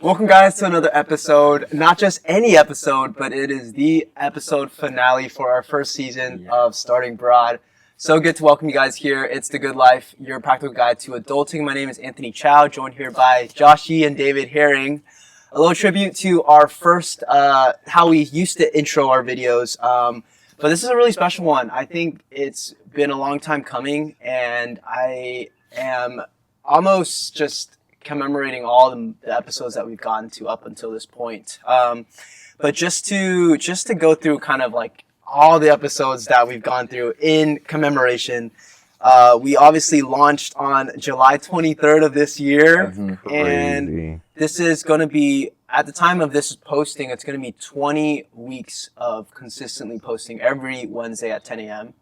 Welcome, guys, to another episode. Not just any episode, but it is the episode finale for our first season of Starting Broad. So good to welcome you guys here. It's The Good Life, your practical guide to adulting. My name is Anthony Chow, joined here by Josh Yee and David Herring. A little tribute to our first, how we used to intro our videos. But this is a really special one. I think it's been a long time coming, and I am almost just commemorating all the episodes that we've gotten to up until this point. But just to go through kind of like all the episodes that we've gone through in commemoration, we obviously launched on July 23rd of this year. And this is going to be, at the time of this posting, it's going to be 20 weeks of consistently posting every Wednesday at 10 a.m.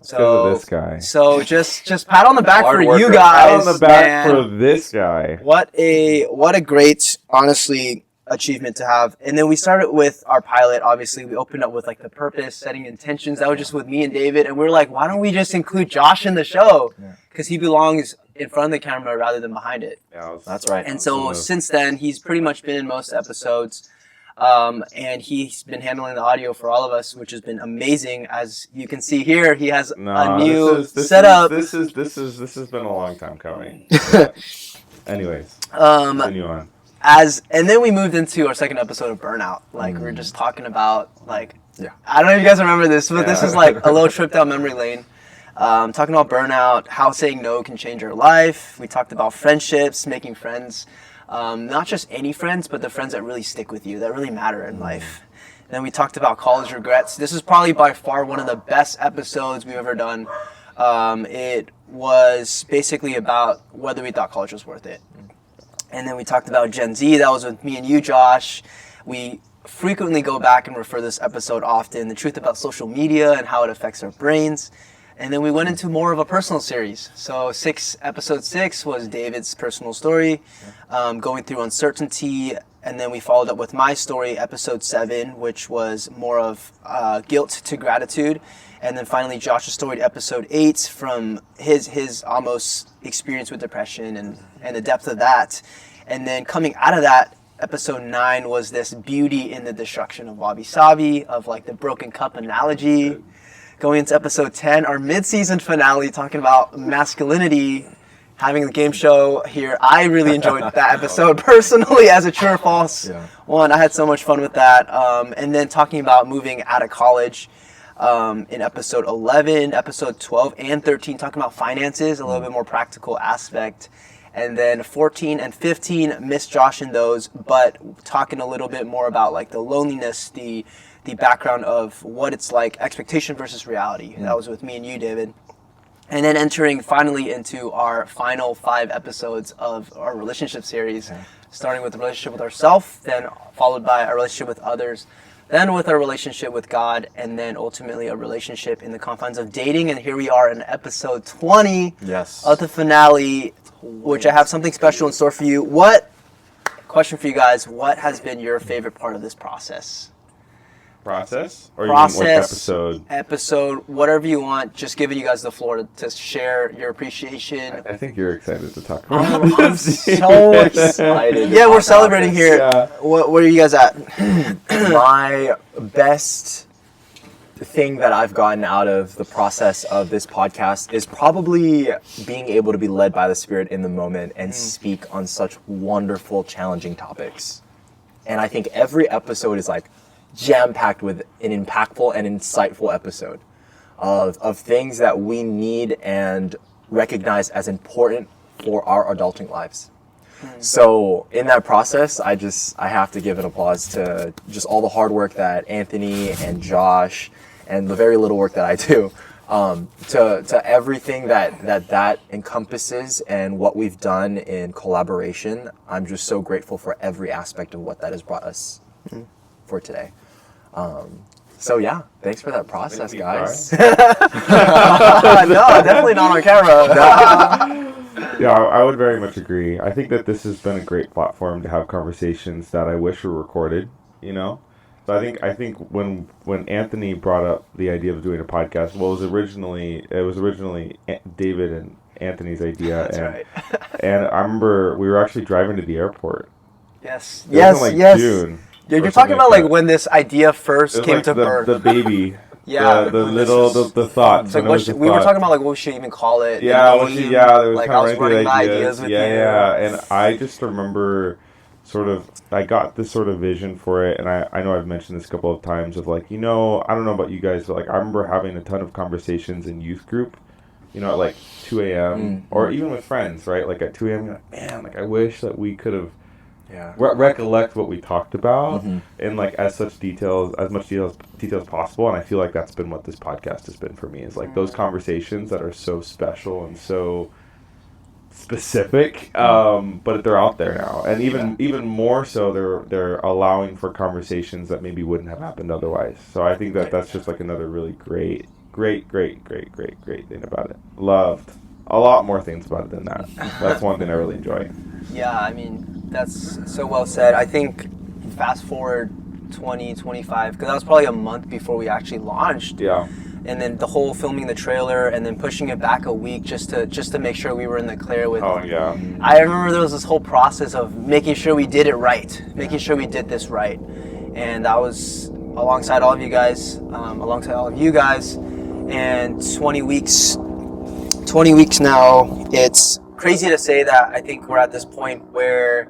So this guy. So just pat on the back for you guys. Pat on the back for this guy. What a great, honestly, achievement to have. And then we started with our pilot. Obviously, we opened up with like the purpose, setting intentions. That was just with me and David. And we were like, why don't we just include Josh in the show? Because he belongs in front of the camera rather than behind it. Yeah, that's right. And so since then, he's pretty much been in most episodes. And he's been handling the audio for all of us, which has been amazing. As you can see here, he has a new setup. This has been a long time coming. Anyways, continue on. And then we moved into our second episode of Burnout. Like we we're just talking about I don't know if you guys remember this, but this is like a little trip down memory lane. Talking about burnout, how saying no can change your life. We talked about friendships, making friends. Not just any friends, but the friends that really stick with you, that really matter in life. Then we talked about college regrets. This is probably by far one of the best episodes we've ever done. It was basically about whether we thought college was worth it. And then we talked about Gen Z. That was with me and you, Josh. We frequently go back and refer this episode often. The truth about social media and how it affects our brains. And then we went into more of a personal series. So episode 6 was David's personal story, going through uncertainty. And then we followed up with my story, episode 7, which was more of guilt to gratitude. And then finally, Josh's story, episode 8, from his almost experience with depression and the depth of that. And then coming out of that, episode 9 was this beauty in the destruction of wabi-sabi, of like the broken cup analogy. Going into episode 10, our mid-season finale, talking about masculinity, having the game show here. I really enjoyed that episode personally as a true or false one. I had so much fun with that. And then talking about moving out of college in episode 11, episode 12, and 13, talking about finances, a little bit more practical aspect. And then 14 and 15, missed Josh in those, but talking a little bit more about like the loneliness, the background of what it's like, expectation versus reality. That was with me and you, David. And then entering finally into our final 5 episodes of our relationship series, starting with the relationship with ourselves, then followed by our relationship with others, then with our relationship with God, and then ultimately a relationship in the confines of dating. And here we are in episode 20 of the finale, which I have something special in store for you. Question for you guys, what has been your favorite part of this process? Or episode, whatever you want. Just giving you guys the floor to share your appreciation. I think you're excited to talk about this. I'm so excited. Yeah, we're celebrating here. Yeah. Where are you guys at? My best thing that I've gotten out of the process of this podcast is probably being able to be led by the Spirit in the moment and speak on such wonderful, challenging topics. And I think every episode is like jam-packed with an impactful and insightful episode of things that we need and recognize as important for our adulting lives. So in that process, I have to give an applause to just all the hard work that Anthony and Josh and the very little work that I do, to everything that encompasses and what we've done in collaboration. I'm just so grateful for every aspect of what that has brought us for today. So yeah, thanks for that process, guys. No, definitely not on camera. Yeah, I would very much agree. I think that this has been a great platform to have conversations that I wish were recorded, you know? So I think when Anthony brought up the idea of doing a podcast, well, it was originally David and Anthony's idea. That's right. And I remember we were actually driving to the airport. Yes. It was in, like, June. Yeah, you're talking about like when this idea first came like to birth. The baby. Yeah, the thoughts. It's like we were talking about like what we should even call it. Yeah, there was like kind I was of running the ideas with you. Yeah, and I just remember I got this sort of vision for it, and I know I've mentioned this a couple of times of like, I don't know about you guys, but like I remember having a ton of conversations in youth group, at like 2 a.m. Or even with friends, right? Like at 2 a.m. you're like, man, like I wish that we could have recollect what we talked about in like as much detail as possible, and I feel like that's been what this podcast has been for me, is like those conversations that are so special and so specific, but they're out there now, and even more so they're allowing for conversations that maybe wouldn't have happened otherwise. So I think that's just like another really great thing about it. Loved a lot more things about it than that. That's one thing I really enjoy. Yeah, I mean, that's so well said. I think fast forward 2025, because that was probably a month before we actually launched. Yeah. And then the whole filming the trailer and then pushing it back a week just to make sure we were in the clear with. Oh yeah. I remember there was this whole process of making sure we did it right, making sure we did this right, and that was alongside all of you guys, and 20 weeks now. It's crazy to say that I think we're at this point where,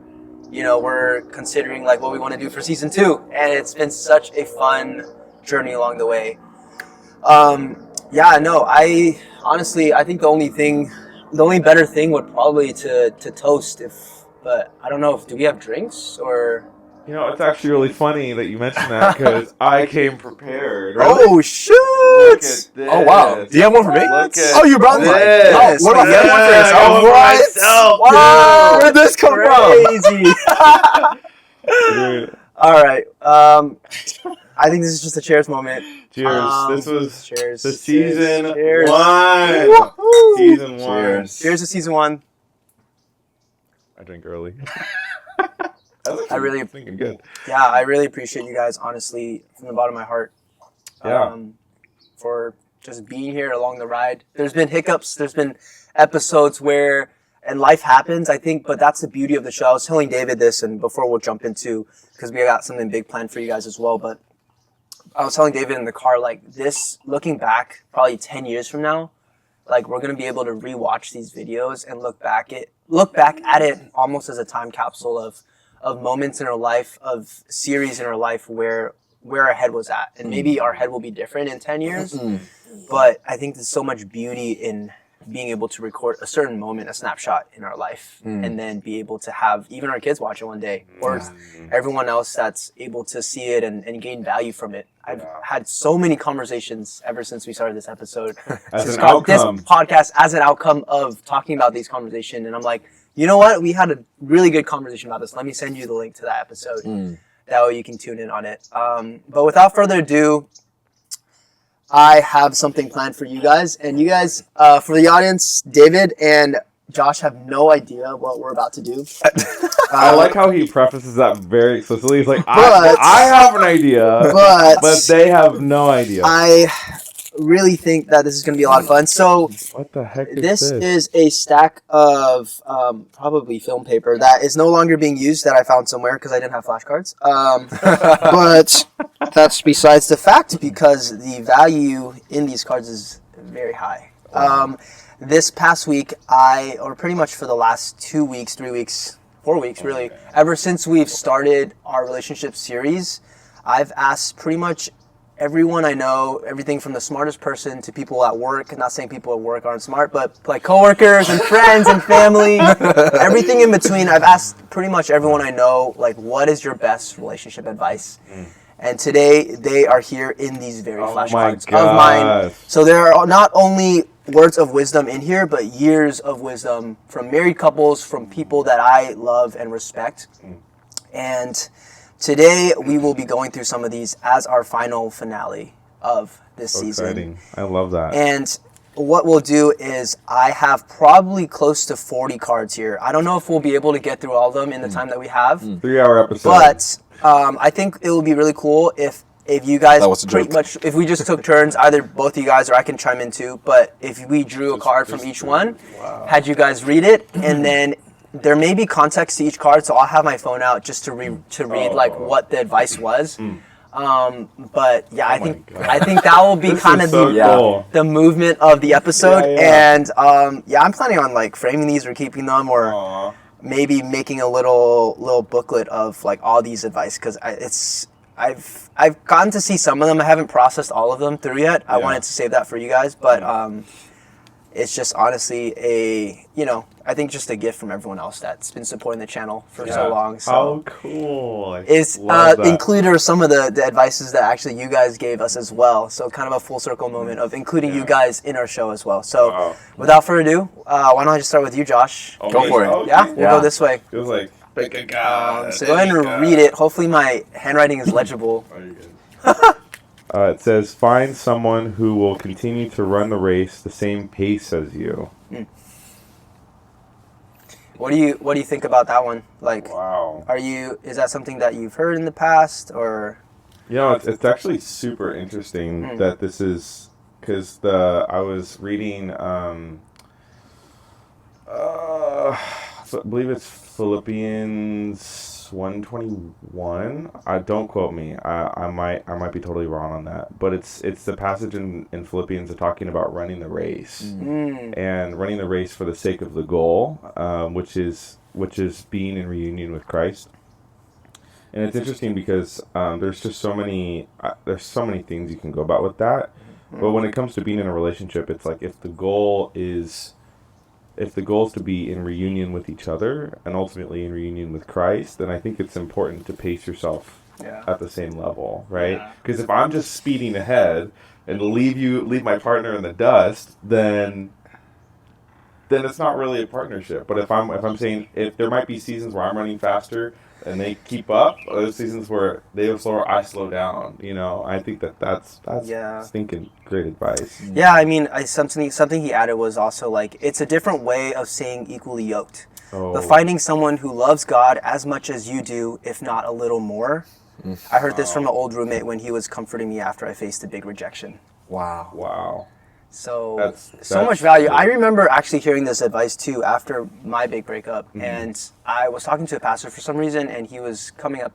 we're considering like what we want to do for season 2, and it's been such a fun journey along the way. I honestly, I think the only better thing would probably to toast but I don't know do we have drinks or? It's actually really funny that you mentioned that, because I came prepared. Really? Oh, shoot! Look at this. Oh, wow. Do you have one for me? You brought one. Oh, what about you? One for yourself? What? Wow! Where did this come from? Crazy. All right. I think this is just a cheers moment. Cheers. This was cheers. The season cheers. 1. Woo-hoo. Season 1. Cheers to season 1. I drink early. I really thinking good. Yeah, I really appreciate you guys, honestly, from the bottom of my heart. For just being here along the ride. There's been hiccups. There's been episodes where, and life happens, I think, but that's the beauty of the show. I was telling David this, and before we'll jump into, because we got something big planned for you guys as well, but I was telling David in the car, like this, looking back probably 10 years from now, like we're going to be able to rewatch these videos and look back at it almost as a time capsule of moments in our life, of series in our life where our head was at. And maybe our head will be different in 10 years. But I think there's so much beauty in being able to record a certain moment, a snapshot in our life, and then be able to have even our kids watch it one day, or everyone else that's able to see it and gain value from it. I've had so many conversations ever since we started this episode. This podcast as an outcome of talking about these conversations. And I'm like, you know what? We had a really good conversation about this. Let me send you the link to that episode. That way you can tune in on it. But without further ado, I have something planned for you guys. And you guys, for the audience, David and Josh have no idea what we're about to do. I like how he prefaces that very explicitly. He's like, I have an idea, but they have no idea. I really think that this is going to be a lot of fun. So, what the heck is this is a stack of probably film paper that is no longer being used that I found somewhere because I didn't have flashcards. But that's besides the fact, because the value in these cards is very high. This past week, or pretty much for the last 2 weeks, 3 weeks, 4 weeks, really, ever since we've started our relationship series, I've asked pretty much everyone I know, everything from the smartest person to people at work. Not saying people at work aren't smart, but like coworkers and friends and family, everything in between. I've asked pretty much everyone I know, like, what is your best relationship advice? And today they are here in these very flashcards of mine. So there are not only words of wisdom in here, but years of wisdom from married couples, from people that I love and respect. And today we will be going through some of these as our final finale of this season. Exciting. I love that. And what we'll do is I have probably close to 40 cards here. I don't know if we'll be able to get through all of them in the time that we have. 3-hour episode. But I think it would be really cool if you guys pretty much, if we just took turns, either both of you guys or I can chime in too, but if we drew a card from each one, had you guys read it, and then there may be context to each card, so I'll have my phone out just to read like what the advice was. But yeah, I think that will be kind of the movement of the episode. And I'm planning on like framing these or keeping them, or maybe making a little booklet of like all these advice, because I've gotten to see some of them. I haven't processed all of them through yet. I wanted to save that for you guys, but it's just honestly I think just a gift from everyone else that's been supporting the channel for so long. So how cool. Is included some of the advices that actually you guys gave us as well. So kind of a full circle moment of including you guys in our show as well. So without further ado, why don't I just start with you, Josh? Go for it. We'll go this way. It was like, so go ahead and read it. Hopefully my handwriting is legible. Oh, you're good. It says, find someone who will continue to run the race the same pace as you. What do you think about that one? Like, wow. Is that something that you've heard in the past, or? It's actually super interesting that this is, because I was reading, so I believe it's Philippians 1:21. Don't quote me. I might be totally wrong on that. But it's the passage in Philippians talking about running the race and running the race for the sake of the goal, which is being in reunion with Christ. And it's interesting because there's just so many things you can go about with that. But when it comes to being in a relationship, it's like if the goal is to be in reunion with each other and ultimately in reunion with Christ, then I think it's important to pace yourself at the same level, right? Because if I'm just speeding ahead and leave my partner in the dust, then it's not really a partnership. But if I'm saying, if there might be seasons where I'm running faster and they keep up, or there's seasons where they go slower, I slow down. I think that's stinking great advice. Yeah, I mean, something he added was also like, it's a different way of saying equally yoked. But finding someone who loves God as much as you do, if not a little more. I heard this from an old roommate when he was comforting me after I faced a big rejection. Wow. So That's much value. I remember actually hearing this advice too after my big breakup, and I was talking to a pastor for some reason, and he was coming up.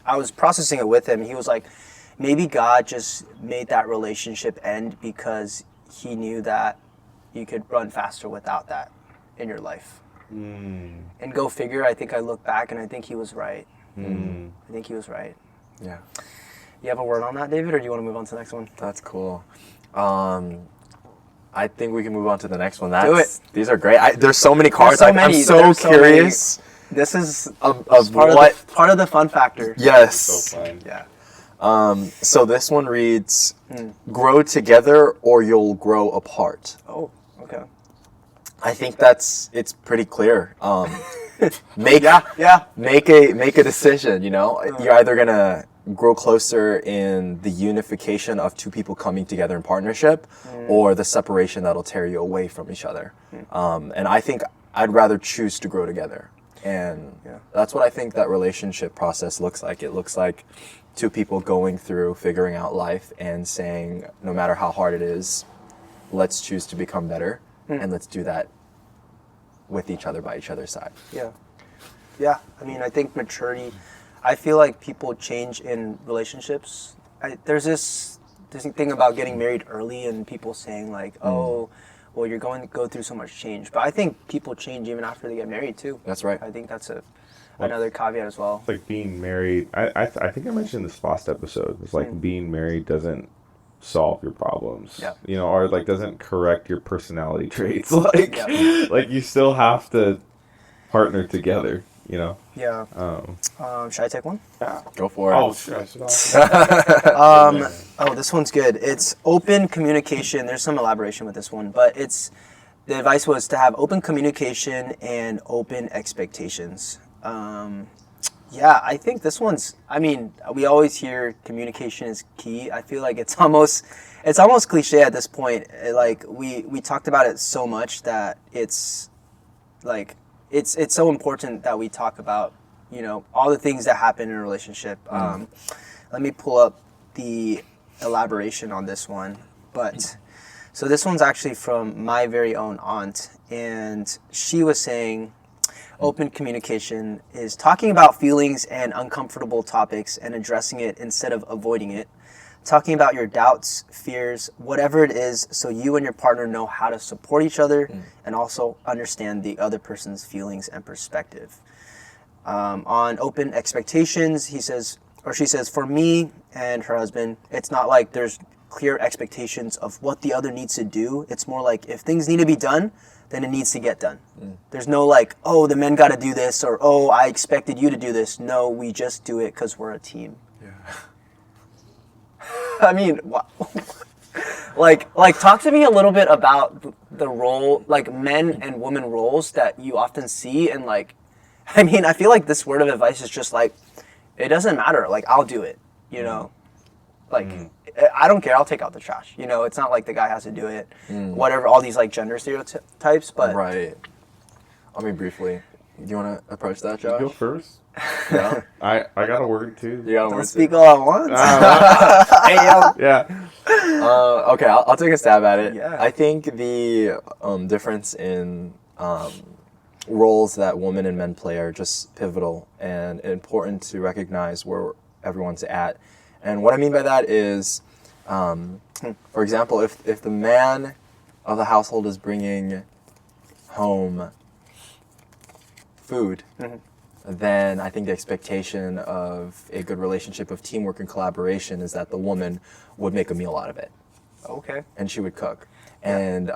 I was processing it with him. He was like, maybe God just made that relationship end because He knew that you could run faster without that in your life. And go figure. I think I look back and I think he was right. I think he was right. Yeah. You have a word on that, David, or do you want to move on to the next one? That's cool. I think we can move on to the next one. Do it. These are great. There's so many cards. I'm so curious. This is of part of the fun factor. Yes. So fun. Yeah. So this one reads, grow together or you'll grow apart. Oh, okay. I think it's pretty clear. Make a decision, You're either going to grow closer in the unification of two people coming together in partnership or the separation that'll tear you away from each other. And I think I'd rather choose to grow together. And that's what I think that relationship process looks like. It looks like two people going through, figuring out life and saying, no matter how hard it is, let's choose to become better. And let's do that with each other by each other's side. Yeah. I mean, I think maturity, I feel like people change in relationships. There's this thing about getting married early and people saying like, oh, well, you're going to go through so much change. But I think people change even after they get married too. That's right. I think that's another caveat as well. It's like being married. I think I mentioned this last episode. It's like being married doesn't solve your problems. Or like doesn't correct your personality traits. Like you still have to partner together. Yeah. Should I take one? Yeah. Go for it. Oh, sure. This one's good. It's open communication. There's some elaboration with this one, but the advice was to have open communication and open expectations. I think this one's, we always hear communication is key. I feel like it's almost cliche at this point. Like we talked about it so much that it's like, it's so important that we talk about, all the things that happen in a relationship. Let me pull up the elaboration on this one. So this one's actually from my very own aunt, and she was saying, Open communication is talking about feelings and uncomfortable topics and addressing it instead of avoiding it. Talking about your doubts, fears, whatever it is, so you and your partner know how to support each other and also understand the other person's feelings and perspective. On open expectations, he says, or she says, for me and her husband, it's not like there's clear expectations of what the other needs to do. It's more like if things need to be done, then it needs to get done. There's no like, oh, the men got to do this, or oh, I expected you to do this. No, we just do it because we're a team. Yeah. I mean, like talk to me a little bit about the role, like men and women roles that you often see, and like, I mean, I feel like this word of advice is just like, it doesn't matter. Like, I'll do it, you know? Like, I don't care. I'll take out the trash. You know, it's not like the guy has to do it. Whatever, all these like gender stereotypes, but... Right. I mean, briefly. Do you want to approach that, Josh? You go first. Yeah. I got a word too. You got a Don't word speak too? all at once. Hey, yo. Yeah. Okay, I'll take a stab at it. Yeah. I think the difference in roles that women and men play are just pivotal and important to recognize where everyone's at. And what I mean by that is, for example, if the man of the household is bringing home food, then I think the expectation of a good relationship of teamwork and collaboration is that the woman would make a meal out of it. Okay. And she would cook. And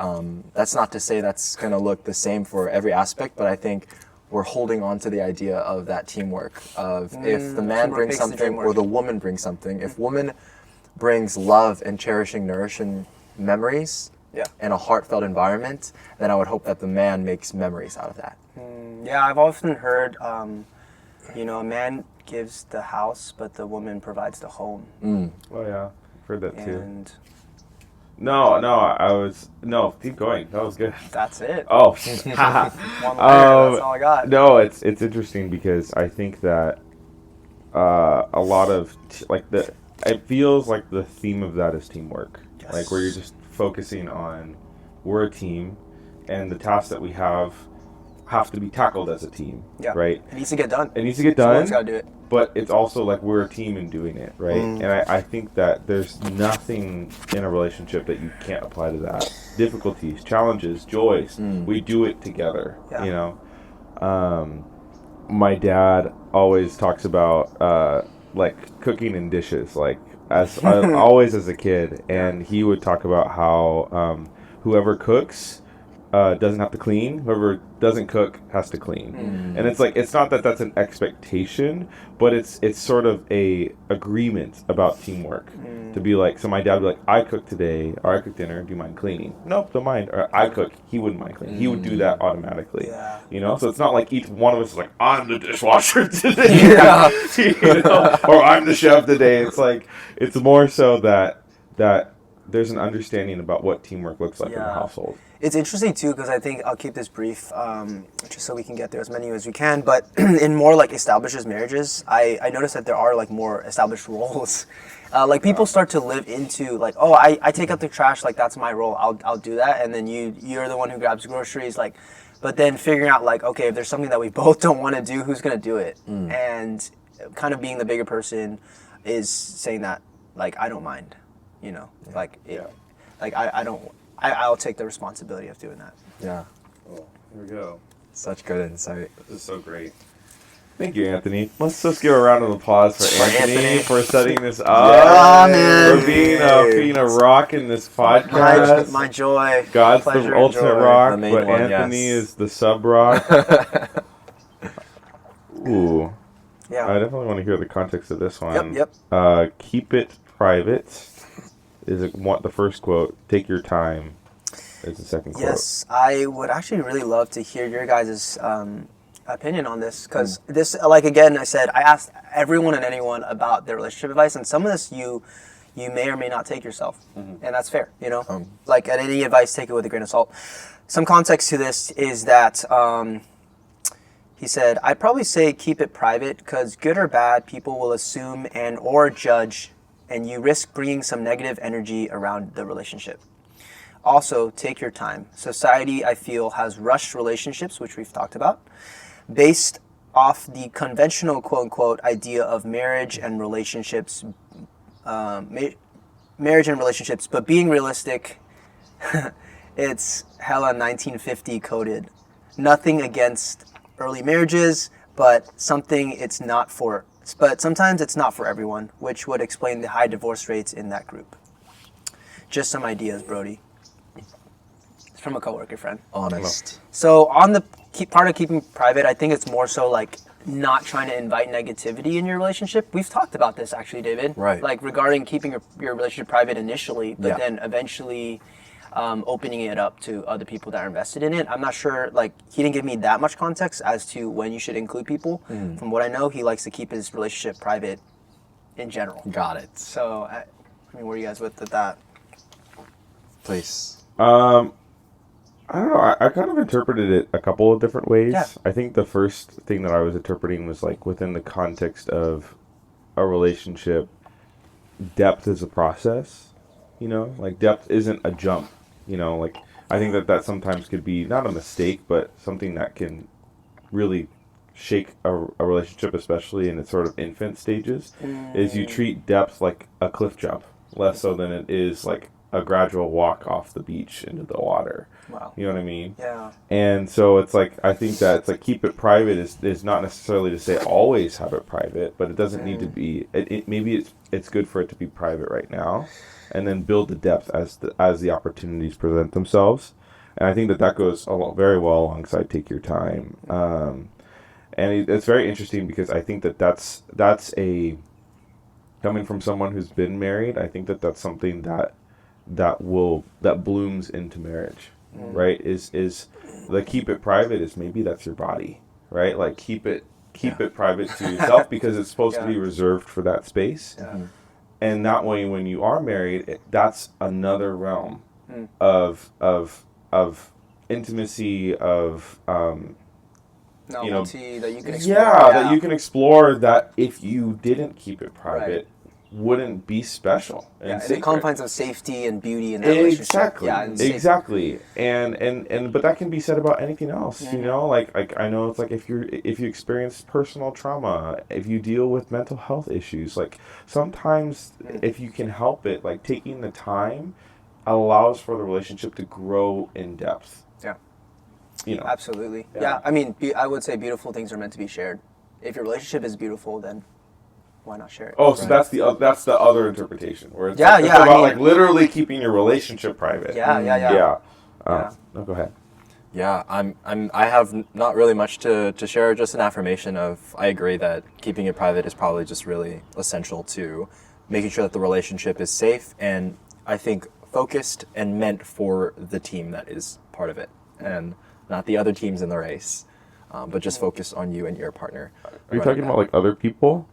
that's not to say that's going to look the same for every aspect, but I think we're holding on to the idea of that teamwork of if the man brings something or the woman brings something. If woman brings love and cherishing, nourishing memories and a heartfelt environment, then I would hope that the man makes memories out of that. Yeah, I've often heard, you know, a man gives the house, but the woman provides the home. Oh yeah, I've heard that too. And No, keep going. That was good. that's it. Oh, One layer, that's all I got. No, it's interesting because I think that a lot of it feels like the theme of that is teamwork. Yes. Like where you're just focusing on we're a team, and the tasks that we have to be tackled as a team. Yeah. Right. It needs to get done. It needs to get done. Someone's got to do it. But it's also like we're a team in doing it, right? And I think that there's nothing in a relationship that you can't apply to that. Difficulties, challenges, joys, we do it together, you know? My dad always talks about like cooking and dishes, like always as a kid. And he would talk about how whoever cooks doesn't have to clean. Whoever doesn't cook has to clean. And it's like, it's not that that's an expectation, but it's sort of a agreement about teamwork. To be like, so my dad would be like, I cook today, or I cook dinner, do you mind cleaning? Nope, don't mind. Or I cook, he wouldn't mind cleaning. He would do that automatically. Yeah. You know, so it's not like each one of us is like, I'm the dishwasher today. You know? Or I'm the chef today. It's like, it's more so that there's an understanding about what teamwork looks like in the household. It's interesting too, because I think I'll keep this brief, just so we can get through as many as we can. But in more like established marriages, I noticed that there are like more established roles. Like people start to live into like, oh, I take out the trash, like that's my role. I'll do that, and then you're the one who grabs groceries, like. But then figuring out like, okay, if there's something that we both don't want to do, who's gonna do it? And kind of being the bigger person is saying that like I don't mind, you know, like I don't. I'll take the responsibility of doing that. Yeah. Oh, here we go. Such good insight. This is so great. Thank you, Anthony. Let's just give a round of applause for Anthony for setting this up. Yeah, man. For being a rock in this podcast. My joy. God's pleasure, the ultimate joy. rock, The main but one, Anthony yes. is the sub rock. Ooh. Yeah. I definitely want to hear the context of this one. Yep. Keep it private is the first quote. Take your time is the second quote. Yes, I would actually really love to hear your guys' opinion on this, because this, like again, I said I asked everyone and anyone about their relationship advice, and some of this you may or may not take yourself, and that's fair. You know, like at any advice, take it with a grain of salt. Some context to this is that he said, I'd probably say keep it private, because good or bad, people will assume and or judge, and you risk bringing some negative energy around the relationship. Also, take your time. Society, I feel, has rushed relationships, which we've talked about. based off the conventional quote unquote idea of marriage and relationships, but being realistic, it's hella 1950 coded. Nothing against early marriages, but sometimes it's not for everyone, which would explain the high divorce rates in that group. Just some ideas, Brody. It's from a coworker friend. Honest. So on the part of keeping private, I think it's more so like not trying to invite negativity in your relationship. We've talked about this actually, David. Right. Like regarding keeping your relationship private initially, but Yeah. then eventually opening it up to other people that are invested in it. I'm not sure, like, he didn't give me that much context as to when you should include people. From what I know, he likes to keep his relationship private in general. Got it. So, I mean, where are you guys with that? Please. I don't know. I kind of interpreted it a couple of different ways. Yeah. I think the first thing that I was interpreting was like within the context of a relationship, depth is a process. You know, like depth isn't a jump. You know, like I think that sometimes could be not a mistake, but something that can really shake a relationship, especially in its sort of infant stages, is you treat depth like a cliff jump, less so than it is like a gradual walk off the beach into the water. Wow. You know what I mean? Yeah. And so it's like, I think that it's like keep it private is not necessarily to say always have it private, but it doesn't need to be, maybe it's good for it to be private right now, and then build the depth as the opportunities present themselves. And I think that goes very well alongside take your time. And it's very interesting because I think that's coming from someone who's been married, I think that's something that blooms into marriage, right? Is the keep it private is maybe that's your body, right? Like keep it private to yourself because it's supposed to be reserved for that space. Yeah. And that way, when you are married, that's another realm of intimacy, of Novelty that you can explore. that you can explore. That if you didn't keep it private, wouldn't be special. In the sacred. confines of safety and beauty in that relationship. Exactly. Yeah, and Exactly. And but that can be said about anything else. Yeah. You know, like I know it's like if you experience personal trauma, if you deal with mental health issues, like sometimes if you can help it, like taking the time allows for the relationship to grow in depth. Yeah. You know. Absolutely. Yeah. Yeah. I mean, I would say beautiful things are meant to be shared. If your relationship is beautiful, then why not share it? Oh, so that's the other interpretation where it's Yeah, it's yeah, about I mean- like literally keeping your relationship private. Yeah. No, go ahead. Yeah, I have not really much to share, just an affirmation of, I agree that keeping it private is probably just really essential to making sure that the relationship is safe and I think focused and meant for the team that is part of it and not the other teams in the race, but just focused on you and your partner. Are you talking about like other people?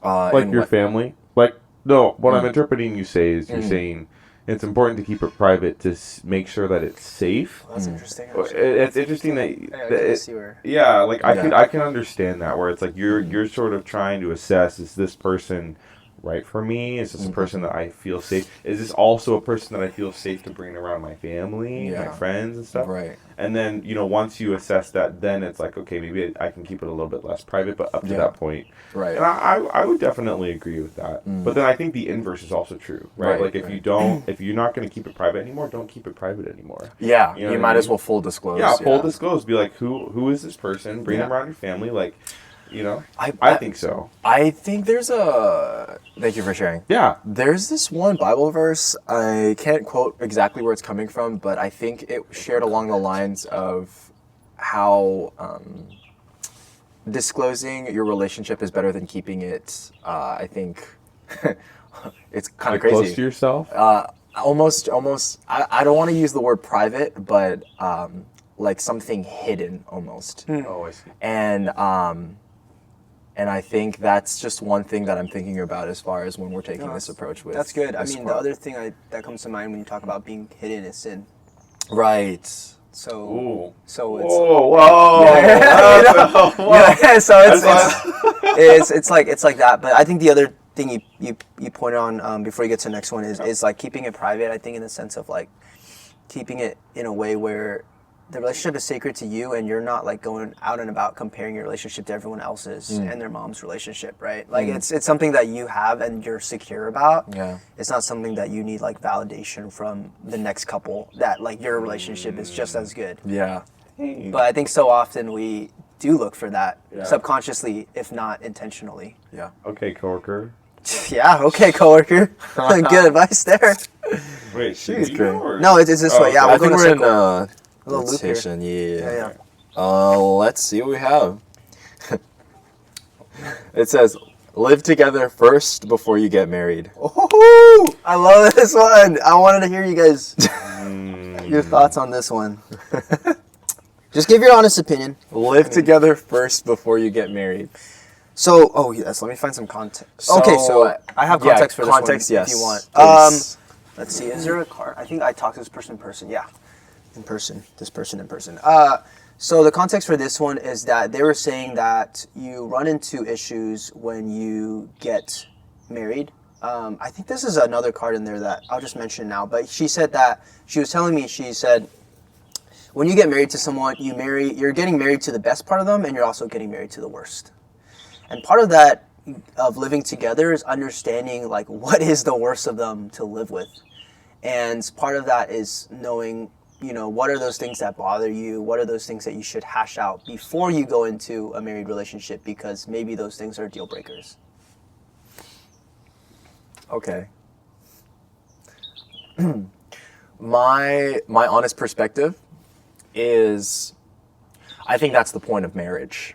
Like and your what- family? Like, no, what I'm interpreting you say is you're saying it's important to keep it private to make sure that it's safe. Well, that's interesting. It's interesting that, I can see where. like Yeah. I can understand that where it's like you're sort of trying to assess, is this person right for me? Is this a person that I feel safe? Is this also a person that I feel safe to bring around my family, my friends and stuff? Right. And then, once you assess that, then it's like, okay, maybe I can keep it a little bit less private, but up to that point. Right. And I would definitely agree with that. But then I think the inverse is also true, right? Right, Like if right. if you're not going to keep it private anymore, don't keep it private anymore. Yeah, You know you what might I as mean? well full disclose. Yeah, full disclose. Be like, who is this person? Bring them around your family. Like, I think so. I think there's a... Thank you for sharing. Yeah. There's this one Bible verse, I can't quote exactly where it's coming from, but I think it shared along the lines of how disclosing your relationship is better than keeping it. I think it's kind of Like crazy. close to yourself. Almost. I don't want to use the word private, but like something hidden almost. Oh, I see. And I think that's just one thing that I'm thinking about as far as when we're taking this approach with. That's good. I this mean, quote. the other thing that comes to mind when you talk about being hidden is sin. Right. So, Ooh. so it's. Whoa. Yeah, so it's like that. But I think the other thing you pointed on before you get to the next one is like keeping it private. I think in the sense of like keeping it in a way where the relationship is sacred to you, and you're not like going out and about comparing your relationship to everyone else's and their mom's relationship, right? Like it's something that you have and you're secure about. Yeah. It's not something that you need like validation from the next couple that like your relationship is just as good. Yeah. But I think so often we do look for that subconsciously, if not intentionally. Yeah. Okay, coworker. Yeah, okay, coworker. Good advice there. Wait, She's you great. know, or- No, it's this way. Yeah, I we're think going we're in a little loop here. rotation. Yeah. Yeah. Let's see what we have. It says, live together first before you get married. Oh, I love this one. I wanted to hear you guys your thoughts on this one. Just give your honest opinion. Live together first before you get married. So, oh yes, let me find some context. So, okay, so I have context for this context, one yes, if you want. please. Let's see, is there a card? I think I talked to this person in person. Yeah, in person. This person in person. So the context for this one is that they were saying that you run into issues when you get married. I think this is another card in there that I'll just mention now. But she said that she was telling me. She said, when you get married to someone, you're getting married to the best part of them, and you're also getting married to the worst. And part of that, of living together, is understanding like what is the worst of them to live with. And part of that is knowing, you know, what are those things that bother you? What are those things that you should hash out before you go into a married relationship? Because maybe those things are deal breakers. Okay. My honest perspective is, I think that's the point of marriage,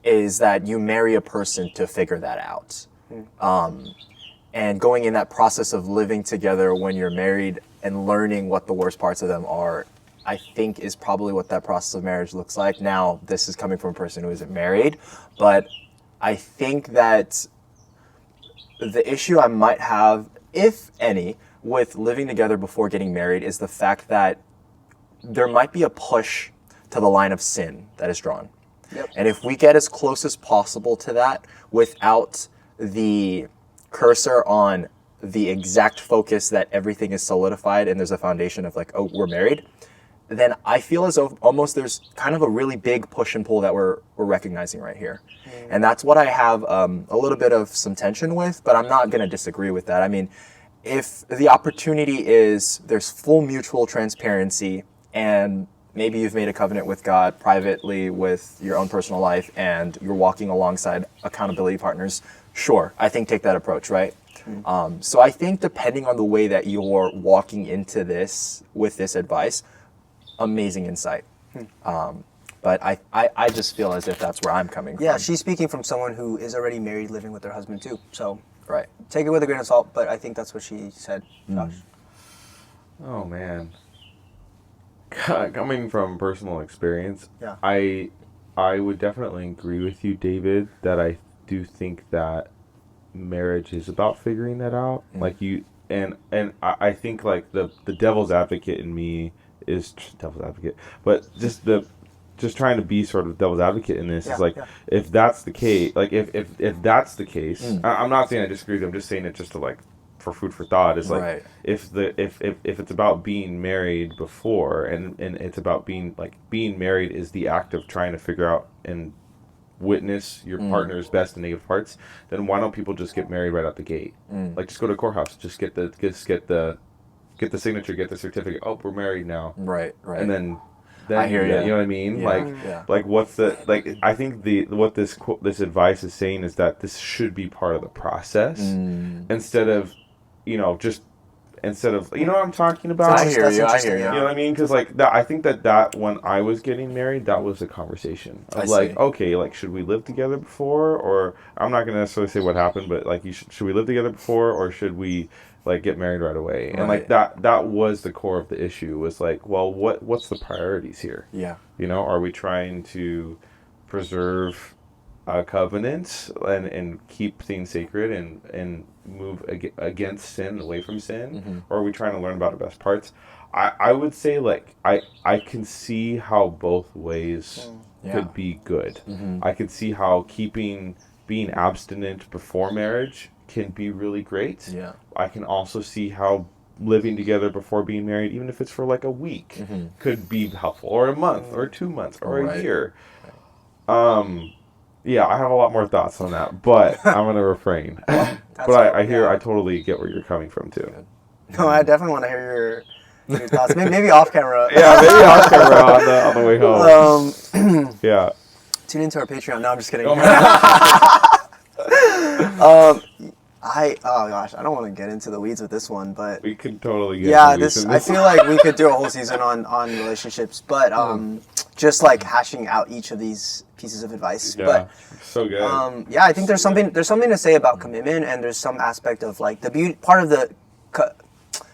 is that you marry a person to figure that out. And going in that process of living together when you're married and learning what the worst parts of them are, I think is probably what that process of marriage looks like. Now, this is coming from a person who isn't married, but I think that the issue I might have, if any, with living together before getting married is the fact that there might be a push to the line of sin that is drawn. Yep. And if we get as close as possible to that without the cursor on the exact focus that everything is solidified and there's a foundation of like, oh, we're married, then I feel as though almost there's kind of a really big push and pull that we're recognizing right here. And that's what I have a little bit of some tension with, but I'm not going to disagree with that. I mean, if the opportunity is there's full mutual transparency and maybe you've made a covenant with God privately with your own personal life and you're walking alongside accountability partners, sure, I think take that approach, right? So I think depending on the way that you're walking into this with this advice, amazing insight. But I just feel as if that's where I'm coming from. Yeah, she's speaking from someone who is already married, living with her husband too. So Right. take it with a grain of salt, but I think that's what she said, Josh. Oh man. Coming from personal experience, Yeah. I would definitely agree with you, David, that I do think that marriage is about figuring that out. Like you and I think like the devil's advocate in me is devil's advocate, but just trying to be sort of devil's advocate in this is like, if that's the case, like if that's the case, I'm not saying I disagree with you, I'm just saying it just to like for food for thought is like, Right. if it's about being married before and it's about being married is the act of trying to figure out and witness your partner's best and negative parts, then why don't people just get married right out the gate? Like just go to a courthouse, just get the signature, get the certificate. Oh, we're married now. Right. And then I hear you. You know what I mean? Yeah. Like what's the like? I think what this advice is saying is that this should be part of the process instead of, you know what I'm talking about. I hear you. You know what I mean? Because like that, I think that when I was getting married, that was a conversation. I was like, okay, like should we live together before? Or I'm not gonna necessarily say what happened, but like, should we live together before, or should we like get married right away? And like that was the core of the issue. Was like, well, what's the priorities here? Yeah. You know, are we trying to preserve a covenant and keep things sacred and move against sin, away from sin, or are we trying to learn about our best parts? I would say like I can see how both ways could be good. I could see how being abstinent before marriage can be really great. Yeah. I can also see how living together before being married, even if it's for like a week, could be helpful, or a month, or 2 months, or a year. Yeah, I have a lot more thoughts on that, but I'm gonna refrain. But I totally get where you're coming from too. No, I definitely want to hear your thoughts. Maybe off camera. Yeah, maybe off camera on the way home. Yeah. Tune into our Patreon. No, I'm just kidding. Oh gosh, I don't want to get into the weeds with this one, but we could totally get into the weeds. I feel like we could do a whole season on relationships, but just like hashing out each of these pieces of advice. Yeah, but so good. I think there's something to say about commitment, and there's some aspect of like the beauty. Part of the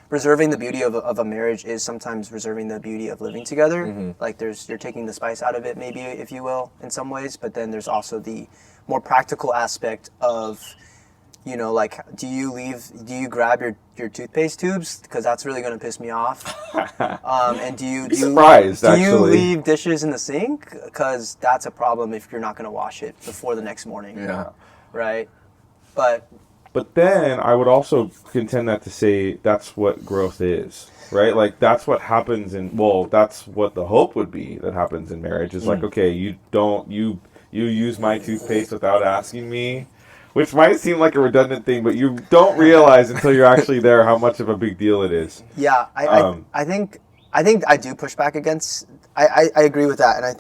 reserving the beauty of a marriage is sometimes reserving the beauty of living together. Like you're taking the spice out of it, maybe, if you will, in some ways. But then there's also the more practical aspect of, you know, like, do you grab your toothpaste tubes? Because that's really going to piss me off. And do you leave dishes in the sink? Because that's a problem if you're not going to wash it before the next morning. Yeah. Right? But then I would also contend that to say that's what growth is, right? Like that's what happens that's what the hope would be that happens in marriage. Is like, okay, you use my toothpaste without asking me, which might seem like a redundant thing, but you don't realize until you're actually there how much of a big deal it is. Yeah, I think I do push back against. I agree with that, and I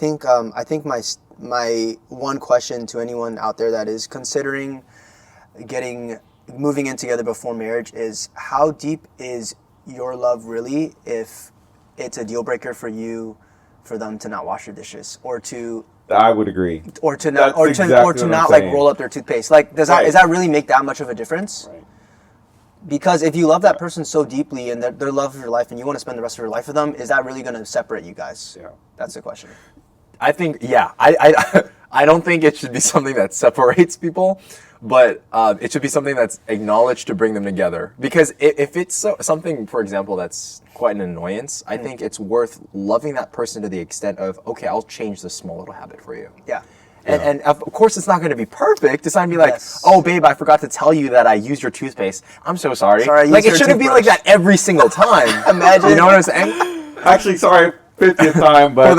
think my one question to anyone out there that is considering moving in together before marriage is, how deep is your love really if it's a deal breaker for them to not wash your dishes, or to I would agree, or to not like roll up their toothpaste. Like, does that really make that much of a difference? Right. Because if you love that person so deeply and their love of your life, and you want to spend the rest of your life with them, is that really going to separate you guys? Yeah, that's the question. I think, I don't think it should be something that separates people, but it should be something that's acknowledged to bring them together. Because if it's something, for example, that's quite an annoyance, I think it's worth loving that person to the extent of, okay, I'll change this small little habit for you. Yeah. And of course, it's not going to be perfect. It's not going to be like, oh, babe, I forgot to tell you that I used your toothpaste. I'm so sorry. Like, it shouldn't be like that every single time. Imagine. You know what I'm saying? Actually, sorry. 50th time, but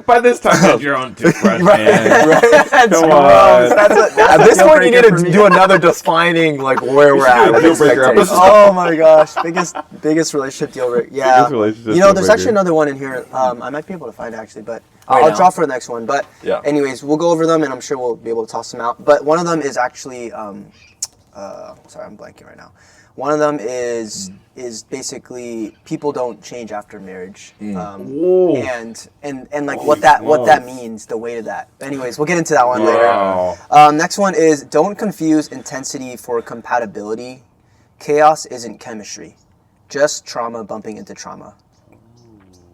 by this time, you have your own toothbrush, man. Right? Come on. At this point, you need to do another defining, like, where we're at. Deal breaker episode. Oh my gosh, biggest relationship deal breaker. Yeah. You know, there's actually another one in here. I might be able to find it actually, but I'll draw for the next one. But anyways, we'll go over them, and I'm sure we'll be able to toss them out. But one of them is actually, sorry, I'm blanking right now. One of them is basically people don't change after marriage, and like what that means, the weight of that. Anyways, we'll get into that one later. Next one is, don't confuse intensity for compatibility. Chaos isn't chemistry, just trauma bumping into trauma.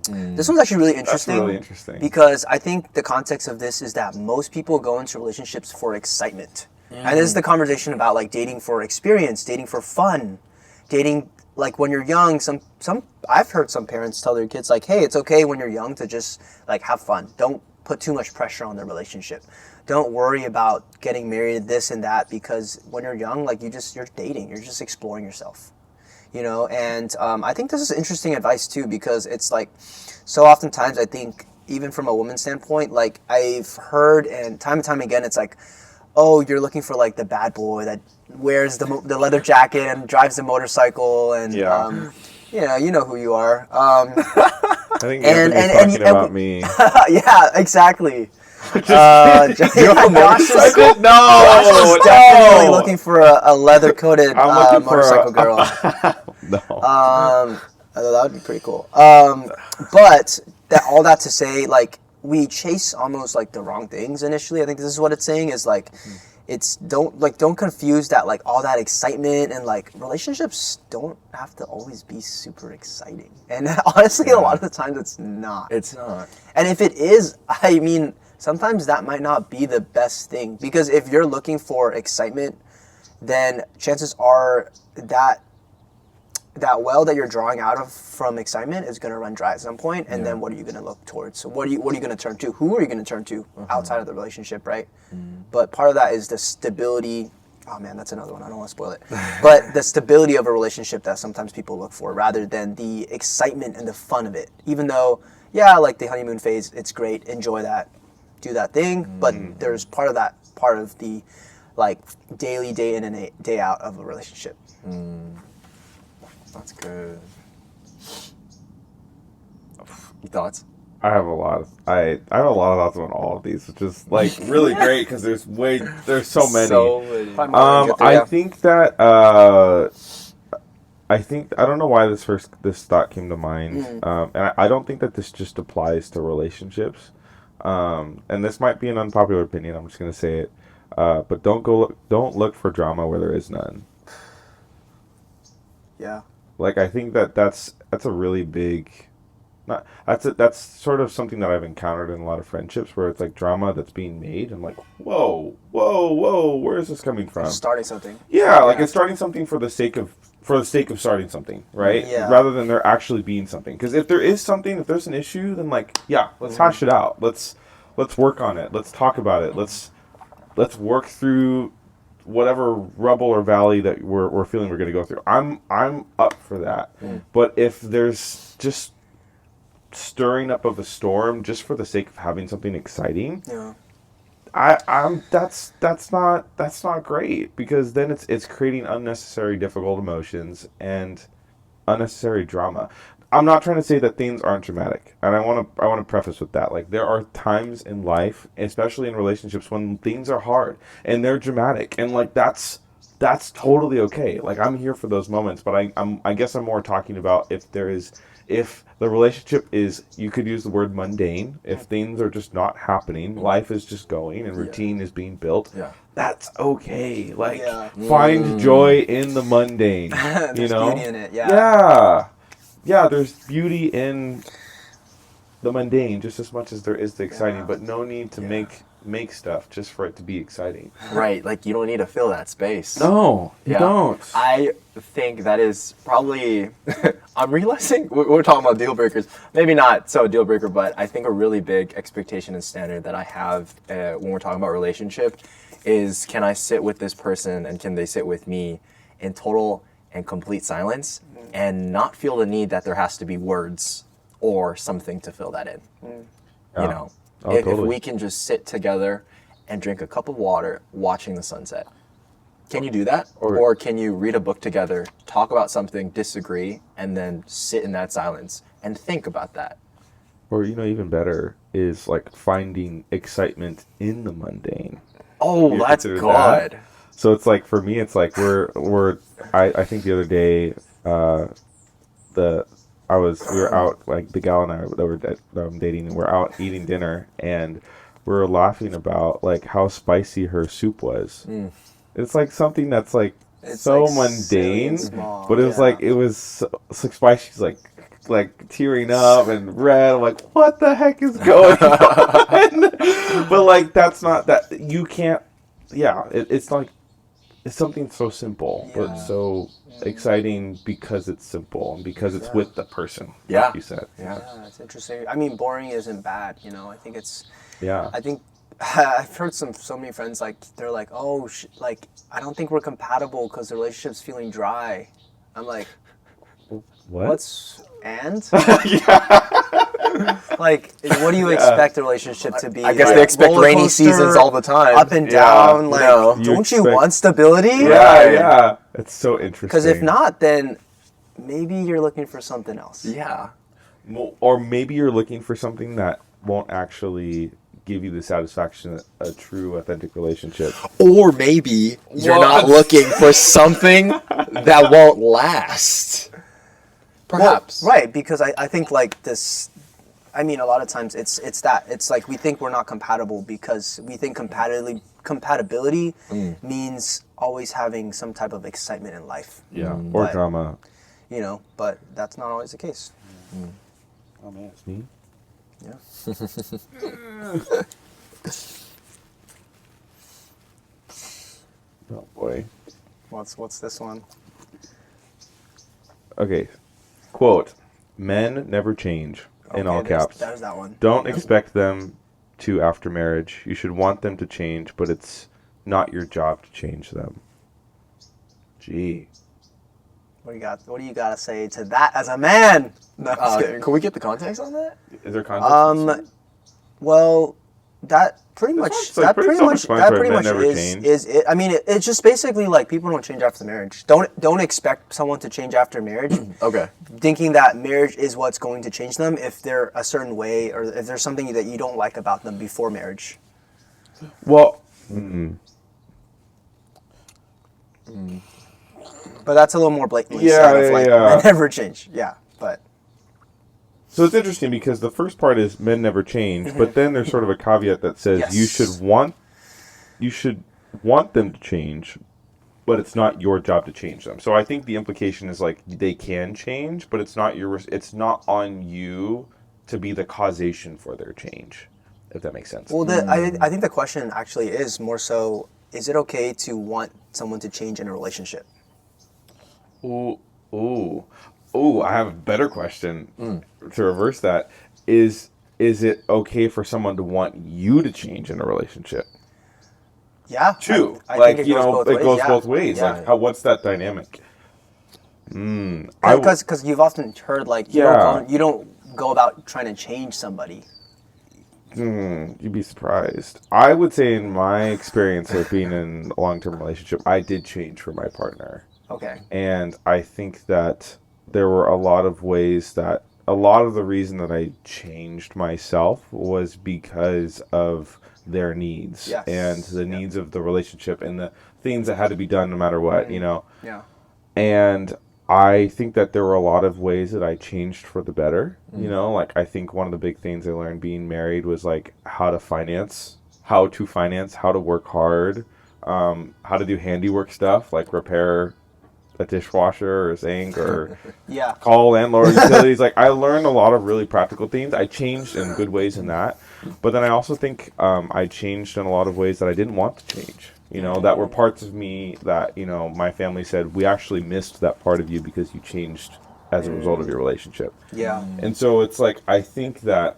This one's actually really interesting. That's really interesting. Because I think the context of this is that most people go into relationships for excitement. And this is the conversation about like dating for experience, dating for fun, dating like when you're young. Some I've heard some parents tell their kids like, hey, it's okay when you're young to just like have fun. Don't put too much pressure on the relationship. Don't worry about getting married, this and that, because when you're young, like you're dating, you're just exploring yourself, you know. And I think this is interesting advice too, because it's like so oftentimes I think even from a woman's standpoint, like I've heard and time again, it's like, oh, you're looking for like the bad boy that wears the leather jacket and drives the motorcycle, and you know who you are. I think Anthony's talking about me. Yeah, exactly. Josh is definitely looking for a leather-coated motorcycle girl. No. That would be pretty cool. But all that to say, like, we chase almost like the wrong things initially. I think this is what it's saying is like, it's don't confuse that, like all that excitement, and like relationships don't have to always be super exciting. And honestly, a lot of the times it's not. It's not. And if it is, I mean, sometimes that might not be the best thing, because if you're looking for excitement, then chances are that well that you're drawing out of from excitement is going to run dry at some point, and then what are you going to look towards? So what are you going to turn to? Who are you going to turn to outside of the relationship, right? But part of that is the stability oh man, that's another one. I don't want to spoil it. But the stability of a relationship that sometimes people look for rather than the excitement and the fun of it. Even though, yeah, like the honeymoon phase, it's great. Enjoy that. Do that thing. But there's part of the like daily day in and day out of a relationship. That's good. Thoughts? I have a lot of thoughts on all of these, which is like really great because there's so many. So many. I think that I don't know why this thought came to mind, and I don't think that this just applies to relationships. And this might be an unpopular opinion. I'm just gonna say it, but don't look for drama where there is none. Yeah. Like I think that's a really big. That's sort of something that I've encountered in a lot of friendships where it's like drama that's being made and like whoa, where is this coming from? Starting something. Yeah, like it's starting something for the sake of starting something, right? Yeah. Rather than there actually being something. Because if there's an issue, then like let's hash it out. Let's work on it. Let's talk about it. Let's work through whatever rubble or valley that we're feeling we're going to go through. I'm up for that. But if there's just stirring up of a storm just for the sake of having something exciting, that's not great, because then it's creating unnecessary difficult emotions and unnecessary drama. I'm not trying to say that things aren't dramatic, and I want to preface with that. Like there are times in life, especially in relationships, when things are hard and they're dramatic, and like that's totally okay. Like I'm here for those moments, but I guess I'm more talking about if the relationship is, you could use the word mundane, if things are just not happening, life is just going and routine is being built, that's okay. Like find joy in the mundane. There's beauty in it. Yeah, there's beauty in the mundane just as much as there is the exciting, but no need to make stuff just for it to be exciting. Right, like you don't need to fill that space. No, you don't. I think that is probably, I'm realizing, we're talking about deal breakers. Maybe not so deal breaker, but I think a really big expectation and standard that I have when we're talking about relationship is, can I sit with this person and can they sit with me in total and complete silence and not feel the need that there has to be words or something to fill that in. You know, if we can just sit together and drink a cup of water watching the sunset. Can you do that? Or can you read a book together, talk about something, disagree, and then sit in that silence and think about that? Or, even better is like finding excitement in the mundane. Oh, that's good. That? So it's like, for me, it's like I think the other day, we were out, like the gal and I that I'm dating, and we're out eating dinner, and we were laughing about like how spicy her soup was. It's like something that's like so like mundane, but it was like, it was so spicy. She's like tearing up and red. I'm like, what the heck is going on? But like, that's not that, you can't. It's like, it's something so simple, but so exciting because it's simple and because it's with the person, like you said. Yeah, it's interesting. I mean, boring isn't bad, I think it's... I think I've heard so many friends, like, they're like, oh, like, I don't think we're compatible because the relationship's feeling dry. I'm like, and? Like, what do you expect a relationship to be? I guess like, they expect rainy seasons all the time. Up and down, like, don't you want stability? Yeah. It's so interesting. Because if not, then maybe you're looking for something else. Yeah. Or maybe you're looking for something that won't actually give you the satisfaction of a true, authentic relationship. Or maybe you're not looking for something that won't last. Perhaps. Well, right, because I think like this, I mean, a lot of times it's that. It's like we think we're not compatible because we think compatibility means always having some type of excitement in life. Yeah, or drama. But that's not always the case. Oh man, it's me? Yeah. Oh boy. What's this one? Okay. Quote, men never change, in all caps. There's that one. Don't expect them to after marriage. You should want them to change, but it's not your job to change them. Gee. What do you got to say to that as a man? No, I'm just kidding. Can we get the context on that? Is there context? Well, that pretty much never is it. I mean, it's just basically like people don't change after marriage. Don't expect someone to change after marriage. Okay. Thinking that marriage is what's going to change them if they're a certain way or if there's something that you don't like about them before marriage. Well, but that's a little more blatantly said of like men never change. Yeah, but. So it's interesting because the first part is men never change, but then there's sort of a caveat that says you should want them to change, but it's not your job to change them. So I think the implication is like they can change, but it's not on you to be the causation for their change, if that makes sense. Well, I think the question actually is more so: is it okay to want someone to change in a relationship? Ooh, I have a better question to reverse that. Is it okay for someone to want you to change in a relationship? Yeah. True. I think it goes both ways. Yeah. Like, what's that dynamic? Because you've often heard, like, you don't go about trying to change somebody. You'd be surprised. I would say in my experience of being in a long-term relationship, I did change for my partner. Okay. And I think that there were a lot of the reason that I changed myself was because of their needs and the needs of the relationship and the things that had to be done no matter what, you know? Yeah. And I think that there were a lot of ways that I changed for the better, you know? Like, I think one of the big things I learned being married was, like, how to finance, how to work hard, how to do handiwork stuff, like repair a dishwasher or a sink or call landlord utilities. Like, I learned a lot of really practical things. I changed in good ways in that. But then I also think I changed in a lot of ways that I didn't want to change. You know, that were parts of me that, you know, my family said, we actually missed that part of you because you changed as a result of your relationship. Yeah. And so it's like, I think that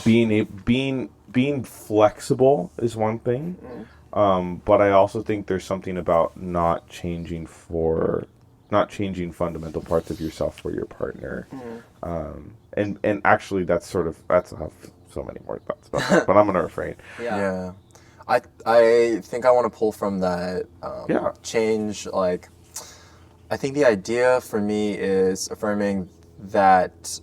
being flexible is one thing. But I also think there's something about not changing fundamental parts of yourself for your partner. And actually that's I have so many more thoughts about that, but I'm going to refrain. Yeah. I think I want to pull from that change. Like, I think the idea for me is affirming that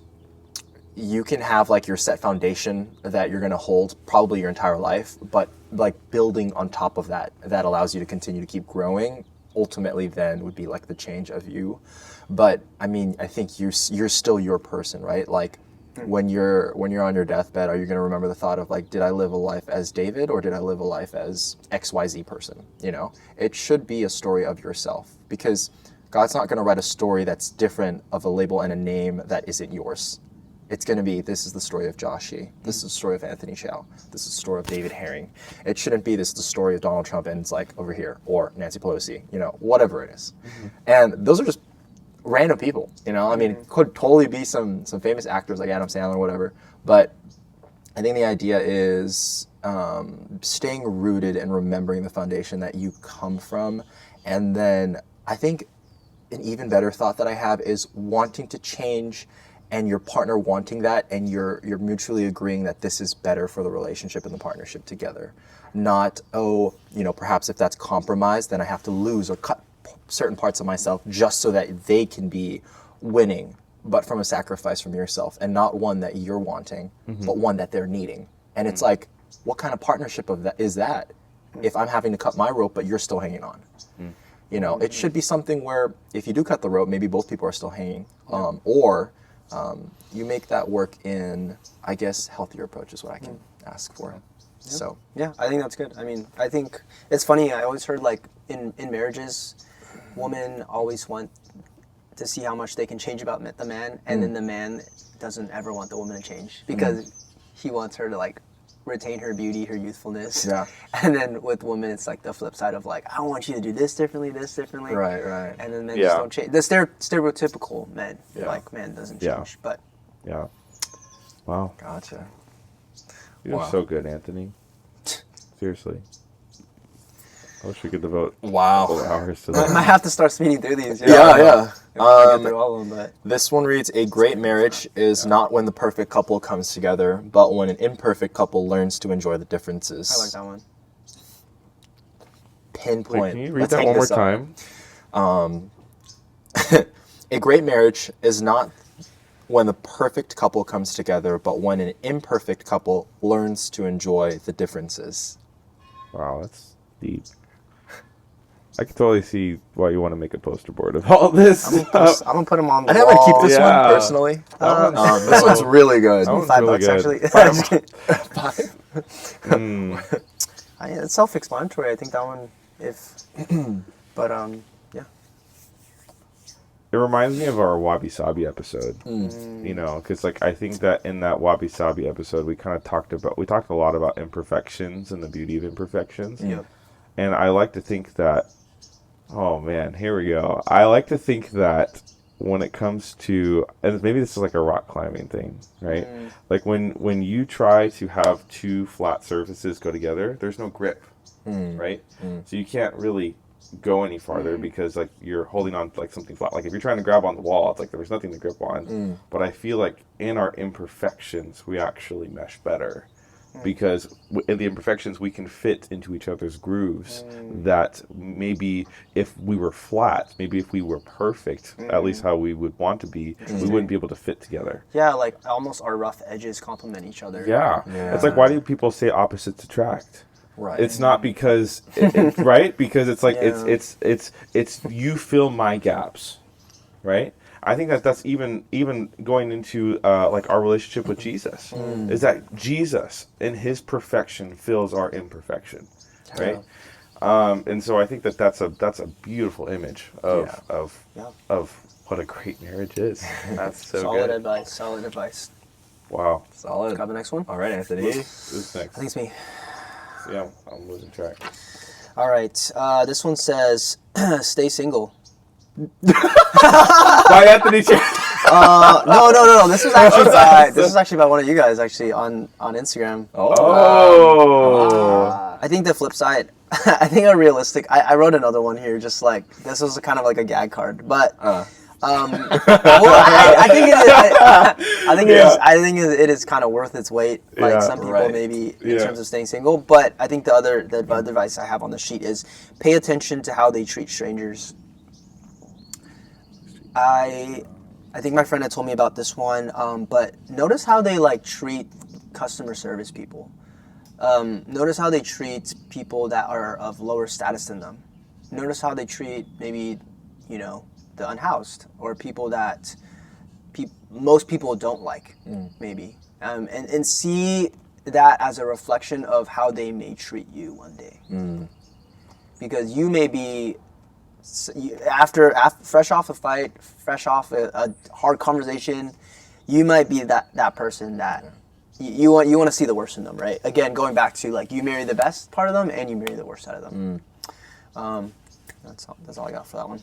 you can have like your set foundation that you're going to hold probably your entire life, but like building on top of that allows you to continue to keep growing. Ultimately then would be like the change of you. But I mean, I think you're still your person, right? Like when you're on your deathbed, are you going to remember the thought of like, did I live a life as David or did I live a life as XYZ person? You know, it should be a story of yourself, because God's not going to write a story that's different of a label and a name that isn't yours. It's going to be, this is the story of Joshi. This is the story of Anthony Chow. This is the story of David Herring. It shouldn't be, this is the story of Donald Trump and it's like over here, or Nancy Pelosi, you know, whatever it is. And those are just random people, you know? I mean, it could totally be some famous actors like Adam Sandler or whatever. But I think the idea is staying rooted and remembering the foundation that you come from. And then I think an even better thought that I have is wanting to change and your partner wanting that, and you're mutually agreeing that this is better for the relationship and the partnership together. Not, oh, you know, perhaps if that's compromised, then I have to lose or cut certain parts of myself just so that they can be winning, but from a sacrifice from yourself, and not one that you're wanting, but one that they're needing. And it's like, what kind of partnership of that is that? If I'm having to cut my rope, but you're still hanging on. You know, it should be something where if you do cut the rope, maybe both people are still hanging, or you make that work in, I guess, healthier approach is what I can ask for. Yeah. So yeah, I think that's good. I mean, I think it's funny. I always heard like in marriages, women always want to see how much they can change about the man, and then the man doesn't ever want the woman to change because he wants her to like retain her beauty, her youthfulness. Yeah. And then with women, it's like the flip side of like, I want you to do this differently. Right. And then men just don't change. The stereotypical men, like man doesn't change. But wow. Gotcha. You're so good, Anthony. Seriously. I wish we could devote Wow. full hours to I that. might have to start speeding through these. Yeah. I get through all of them, but This one reads, a great marriage is not when the perfect couple comes together, but when an imperfect couple learns to enjoy the differences. I like that one. Pinpoint. Wait, can you read Let's that hang one more this up. time? A great marriage is not when the perfect couple comes together, but when an imperfect couple learns to enjoy the differences. Wow, that's deep. I can totally see why you want to make a poster board of all this. I'm gonna put them on the I never keep wall. this Yeah. one personally. That one's- This one's really good. That one's $5 really good. actually. Mm. It's self-explanatory. I think that one, but yeah. It reminds me of our Wabi Sabi episode. You know, because like I think that in that Wabi Sabi episode, we talked a lot about imperfections and the beauty of imperfections. Yep. And I like to think that, oh man, here we go. I like to think that when it comes to, and maybe this is like a rock climbing thing, right? Like when you try to have two flat surfaces go together, there's no grip, right? So you can't really go any farther because like you're holding on to like something flat. Like if you're trying to grab on the wall, it's like there's nothing to grip on. But I feel like in our imperfections, we actually mesh better. Because in the imperfections, we can fit into each other's grooves that maybe if we were flat, maybe if we were perfect, at least how we would want to be, we wouldn't be able to fit together. Yeah, like almost our rough edges complement each other. Yeah. It's like, why do people say opposites attract? Right. It's not because, right? Because it's like, it's you fill my gaps, right? I think that's even going into like our relationship with Jesus, is that Jesus in his perfection fills our imperfection, right? And so I think that's a beautiful image of what a great marriage is. That's so Solid good. Solid advice. Wow. Solid. Got the next one? All right, Anthony. Who's I next? think it's me. Yeah, I'm losing track. All right. This one says, stay single. By Anthony. No. This was actually by one of you guys actually on Instagram. I think the flip side, I think a realistic. I wrote another one here, just like this was kind of like a gag card, but well, I think it is. I think it is kind of worth its weight. Like Yeah, some people right. maybe in terms of staying single, but I think the other advice I have on the sheet is pay attention to how they treat strangers. I think my friend had told me about this one, but notice how they like treat customer service people. Notice how they treat people that are of lower status than them. Notice how they treat maybe, the unhoused or people that most people don't like, maybe. And see that as a reflection of how they may treat you one day. Because you may be, after fresh off a fight, fresh off a hard conversation, you might be that person that you want to see the worst in them, right? Again, going back to like you marry the best part of them and you marry the worst out of them. That's all I got for that one.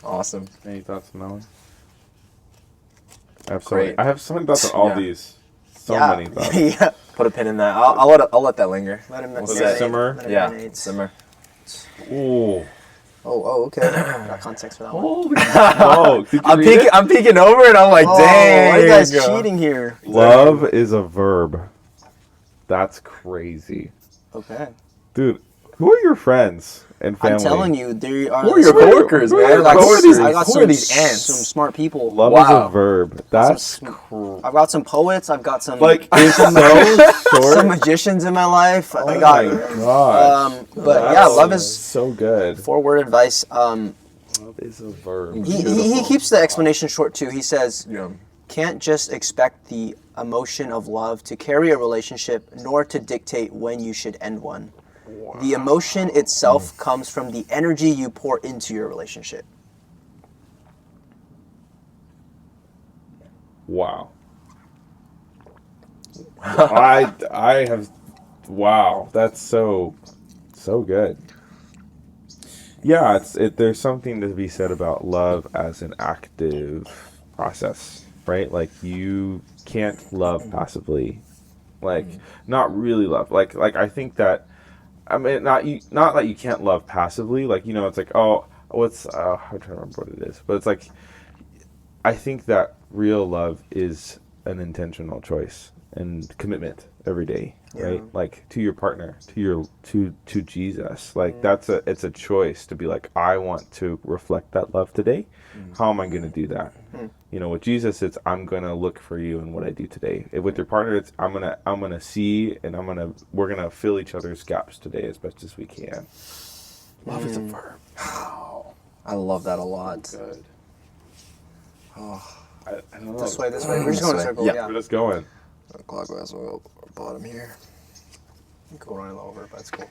Awesome. Any thoughts on that one? I have Great. I have so many thoughts on all Yeah. these. So many thoughts. Yeah. Put a pin in that. I'll let that linger. Let him We'll marinate. simmer. Let it Yeah, marinate. simmer. Ooh. Oh, okay. Got context for that one. Holy smoke. Did you read it? I'm peeking over and I'm like, Oh, dang. why are you guys cheating here? Love is a verb. That's crazy. Okay. Dude, who are your friends and family? I'm telling you, they are. Who are your coworkers, Who are man? your Like, coworkers? I got Who some, are these ants? some smart people. Love Wow. is a verb. That's I've got some poets. I've got some like it's so short. some magicians in my life. I Oh got. my gosh. But yeah, love is so good. 4-word advice. Love is a verb. He keeps the explanation short too. He says, Yeah. can't just expect the emotion of love to carry a relationship, nor to dictate when you should end one. The emotion itself comes from the energy you pour into your relationship. Wow. I have. Wow, that's so good. Yeah, there's something to be said about love as an active process, right? Like you can't love passively, like not really love. Like I think that I mean, not that you can't love passively. Like, you know, it's like, oh, what's I'm trying to remember what it is, but it's like, I think that real love is an intentional choice and commitment every day, right? Like to your partner, to Jesus. Like it's a choice to be like, I want to reflect that love today. How am I going to do that? You know, with Jesus, it's I'm going to look for you in what I do today. With your partner, it's I'm going to see and we're going to fill each other's gaps today as best as we can. Love is a verb. Wow. I love that a lot. Good. Oh, I don't know. This way. We're just going in a circle. Yeah. We're just going. Clockwise, we'll go bottom here. Go running over, but it's cool.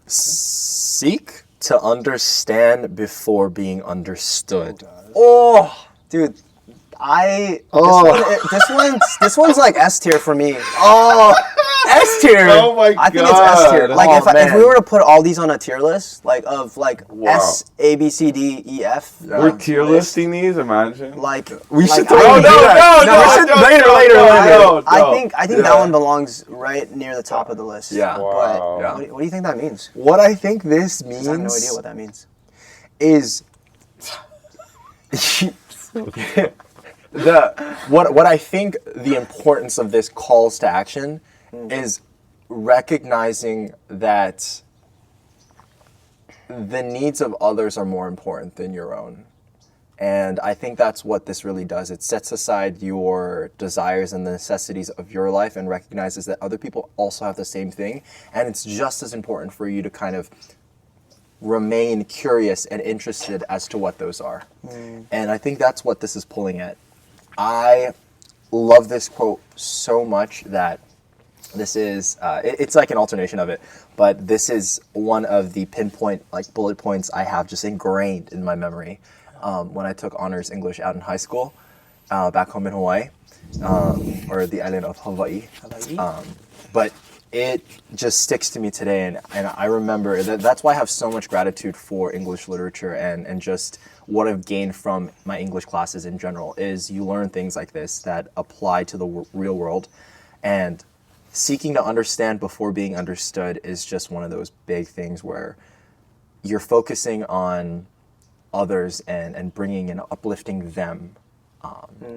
Seek to understand before being understood. Oh, dude. This one's like S tier for me. Oh, S tier. Oh my god. I think it's S tier. Like if we were to put all these on a tier list, like of like S, A, B, C, D, E, F. We're tier listing these. Imagine. Like we should. Later. I think that one belongs right near the top of the list. Yeah. But Yeah. what do you think that means? What I think this means. I have no idea what that means. Is what I think the importance of this calls to action is recognizing that the needs of others are more important than your own. And I think that's what this really does. It sets aside your desires and the necessities of your life and recognizes that other people also have the same thing. And it's just as important for you to kind of remain curious and interested as to what those are. And I think that's what this is pulling at. I love this quote so much that this is, it's like an alternation of it, but this is one of the pinpoint like bullet points I have just ingrained in my memory when I took honors English out in high school, back home in Hawaii, or the island of Hawaii. But it just sticks to me today, and I remember that's why I have so much gratitude for English literature and just what I've gained from my English classes in general is you learn things like this that apply to the real world, and seeking to understand before being understood is just one of those big things where you're focusing on others and bringing and uplifting them,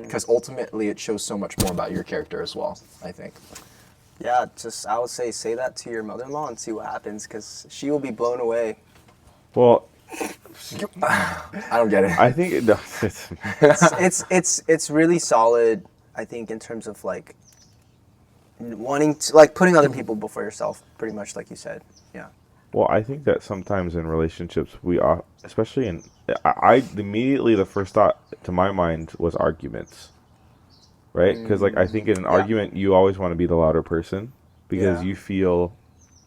because ultimately it shows so much more about your character as well, I think. Yeah, I would say that to your mother-in-law and see what happens, because she will be blown away. Well, I don't get it. I think It's really solid, I think, in terms of like wanting to, like, putting other people before yourself, pretty much like you said. Yeah. Well, I think that sometimes in relationships we are, especially in, I immediately the first thought to my mind was arguments, right? Because like I think in an argument you always want to be the louder person because you feel.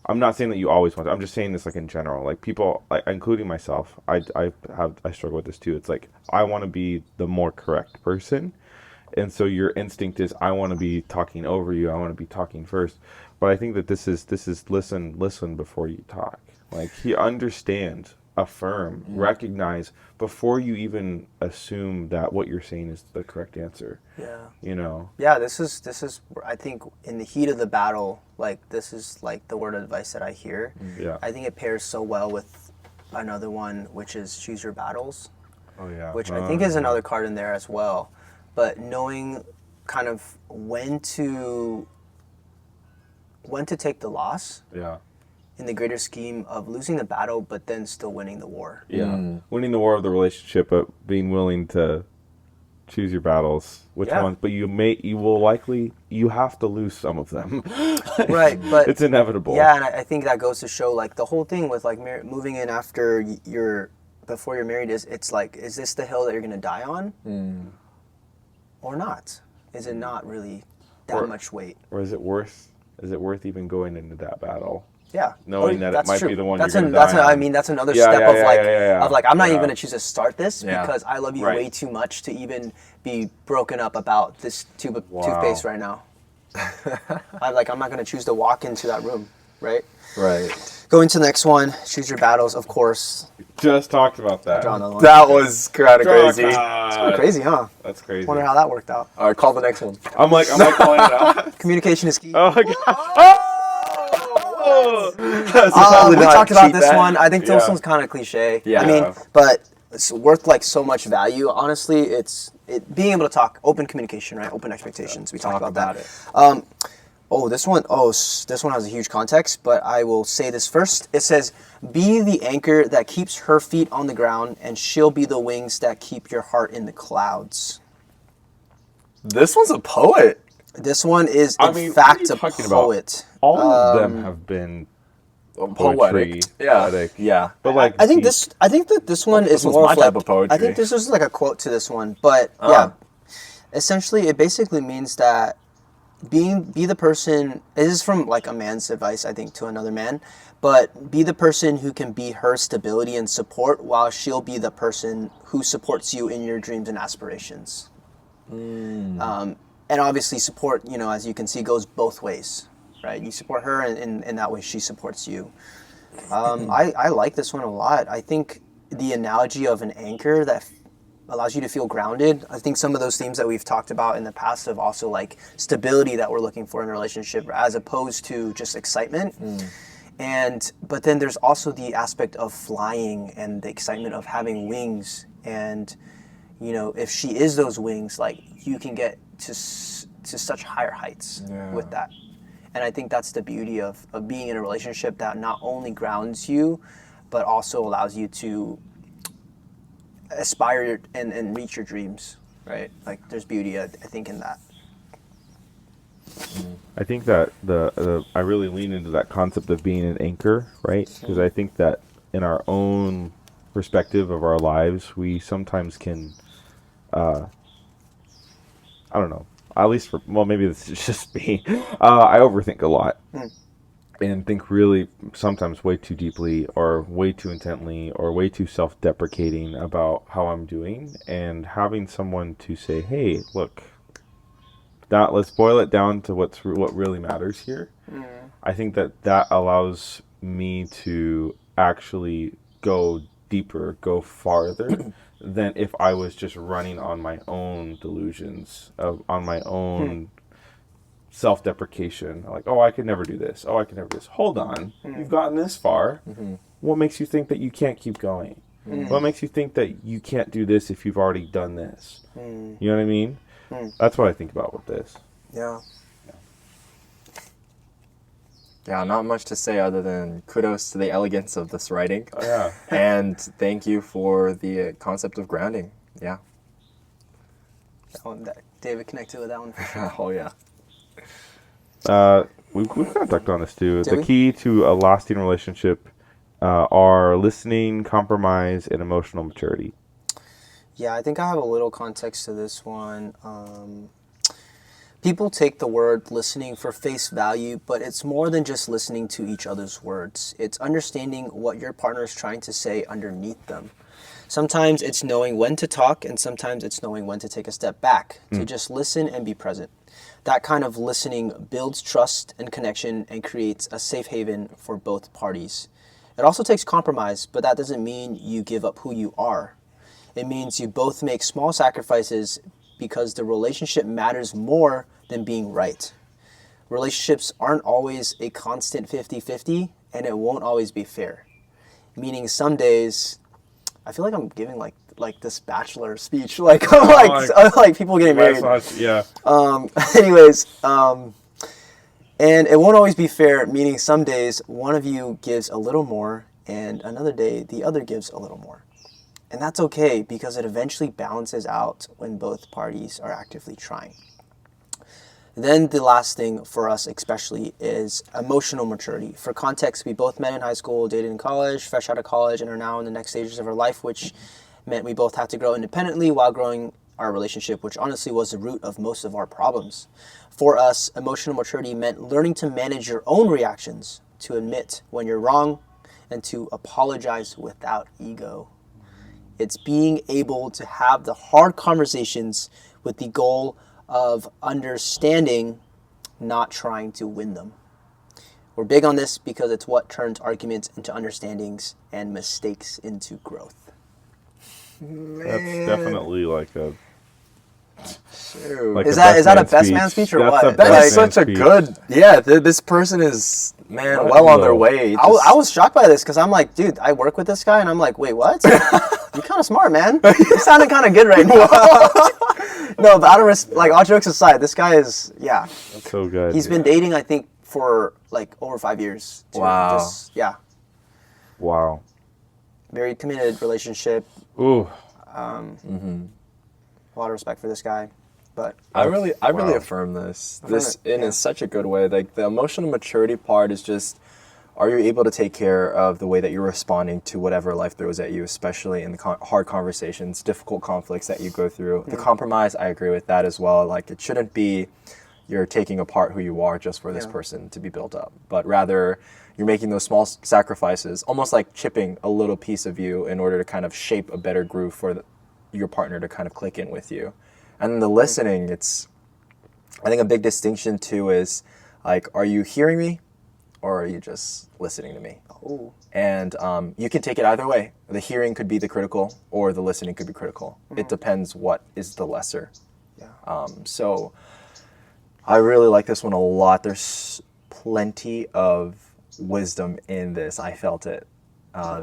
I'm not saying that you always want to. I'm just saying this like in general. Like people, like including myself, I struggle with this too. It's like I want to be the more correct person, and so your instinct is I want to be talking over you. I want to be talking first. But I think that this is listen before you talk. Like he understand, affirm, recognize before you even assume that what you're saying is the correct answer. Yeah. You know. Yeah, this is I think in the heat of the battle, like this is like the word of advice that I hear. Yeah. I think it pairs so well with another one, which is choose your battles. Oh yeah. Which I think is another card in there as well. But knowing kind of when to take the loss. Yeah. In the greater scheme of losing the battle, but then still winning the war. Yeah. Winning the war of the relationship, but being willing to choose your battles. Which ones? But you have to lose some of them. Right, but it's inevitable. Yeah, and I think that goes to show like the whole thing with like moving in after before you're married is it's like, is this the hill that you're gonna die on, or not? Is it not really that much weight? Or is it worth even going into that battle? Yeah, knowing that it might true. be the one that's you're gonna die on. I mean, that's another step of like I'm not even gonna choose to start this Yeah. because I love you way too much to even be broken up about this tube of toothpaste right now. I'm not gonna choose to walk into that room, right? Right. Going to the next one, choose your battles, of course. Just talked about that. That was kind of crazy. It's kind of crazy, huh? That's crazy. Wonder how that worked out. All right, call the next one. I'm like calling it out. Communication is key. Oh my god. Oh, probably we not talked about cheat this that. one. I think this Yeah. one's kind of cliche. Yeah. I mean, but it's worth like so much value. Honestly, it's being able to talk, open communication, right? Open expectations. We talked Talk about about that. it. This one has a huge context, but I will say this first. It says, "Be the anchor that keeps her feet on the ground, and she'll be the wings that keep your heart in the clouds." This one's a poet. This one is, I in mean, fact, what are a you talking about? poet. All of them have been poetry, Yeah. poetic. Yeah. But like, I think deep. I think that this one this is one's more my of type like, of poetry. I think this is like a quote to this one, but yeah, essentially, it basically means that be the person. This is from like a man's advice, I think, to another man. But be the person who can be her stability and support, while she'll be the person who supports you in your dreams and aspirations. And obviously, support, as you can see, goes both ways, right? You support her, and in that way, she supports you. I like this one a lot. I think the analogy of an anchor that allows you to feel grounded. I think some of those themes that we've talked about in the past of also like stability that we're looking for in a relationship, as opposed to just excitement. But then there's also the aspect of flying and the excitement of having wings. And if she is those wings, like, you can get to such higher heights with that. And I think that's the beauty of being in a relationship that not only grounds you, but also allows you to aspire and reach your dreams, right? Like, there's beauty, I think, in that. I think that I really lean into that concept of being an anchor, right? Because I think that in our own perspective of our lives, we sometimes can, I don't know, at least maybe this is just me. I overthink a lot. And think really sometimes way too deeply or way too intently or way too self-deprecating about how I'm doing, and having someone to say, hey, look, let's boil it down to what really matters here. I think that allows me to actually go deeper, go farther than if I was just running on my own delusions, on my own self-deprecation, like, oh, I could never do this. Oh, I could never do this. Hold on. You've gotten this far. What makes you think that you can't keep going? What makes you think that you can't do this if you've already done this? You know what I mean? That's what I think about with this. Yeah, not much to say other than kudos to the elegance of this writing. Oh, yeah. And thank you for the concept of grounding. Yeah. David connected with that one for sure. Oh, yeah. We've kind of talked on this too. Did The we? key to a lasting relationship are listening, compromise, and emotional maturity. Yeah, I think I have a little context to this one. People take the word listening for face value, but it's more than just listening to each other's words. It's understanding what your partner is trying to say underneath them. Sometimes it's knowing when to talk, and sometimes it's knowing when to take a step back, to just listen and be present. That kind of listening builds trust and connection and creates a safe haven for both parties. It also takes compromise, but that doesn't mean you give up who you are. It means you both make small sacrifices because the relationship matters more than being right. Relationships aren't always a constant 50-50, and it won't always be fair. Meaning some days, I feel like I'm giving like this bachelor speech, like like people getting married. Yeah. Anyways, and it won't always be fair, meaning some days one of you gives a little more, and another day the other gives a little more. And that's okay, because it eventually balances out when both parties are actively trying. Then the last thing for us especially is emotional maturity. For context, we both met in high school, dated in college, fresh out of college, and are now in the next stages of our life, which meant we both had to grow independently while growing our relationship, which honestly was the root of most of our problems. For us, emotional maturity meant learning to manage your own reactions, to admit when you're wrong, and to apologize without ego. It's being able to have the hard conversations with the goal of understanding, not trying to win them. We're big on this because it's what turns arguments into understandings and mistakes into growth. That's definitely like a Shoot. Like Is the that a man best man speech or That's what? the That best is man such a speech. good. Yeah, this person is What? well on their No. way. I was shocked by this because I'm like, dude, I work with this guy, and I'm like, wait, what? You're kind of smart, man. You sounded kind of good right now. No, but like all jokes aside, this guy is That's so good. He's been dating, I think, for like over 5 years. too. Wow. Wow. Very committed relationship. Ooh. A lot of respect for this guy, but I really Wow. affirm this. Affirm This it, in yeah. such a good way. Like the emotional maturity part is just, are you able to take care of the way that you're responding to whatever life throws at you, especially in the hard conversations, difficult conflicts that you go through. The compromise, I agree with that as well. Like it shouldn't be you're taking apart who you are just for this person to be built up, but rather you're making those small sacrifices, almost like chipping a little piece of you in order to kind of shape a better groove for your partner to kind of click in with you. And then the listening, I think a big distinction too is like, are you hearing me or are you just listening to me? ooh, And you can take it either way. The hearing could be the critical or the listening could be critical. It depends what is the lesser. yeah, So I really like this one a lot. There's plenty of wisdom in this. I felt it.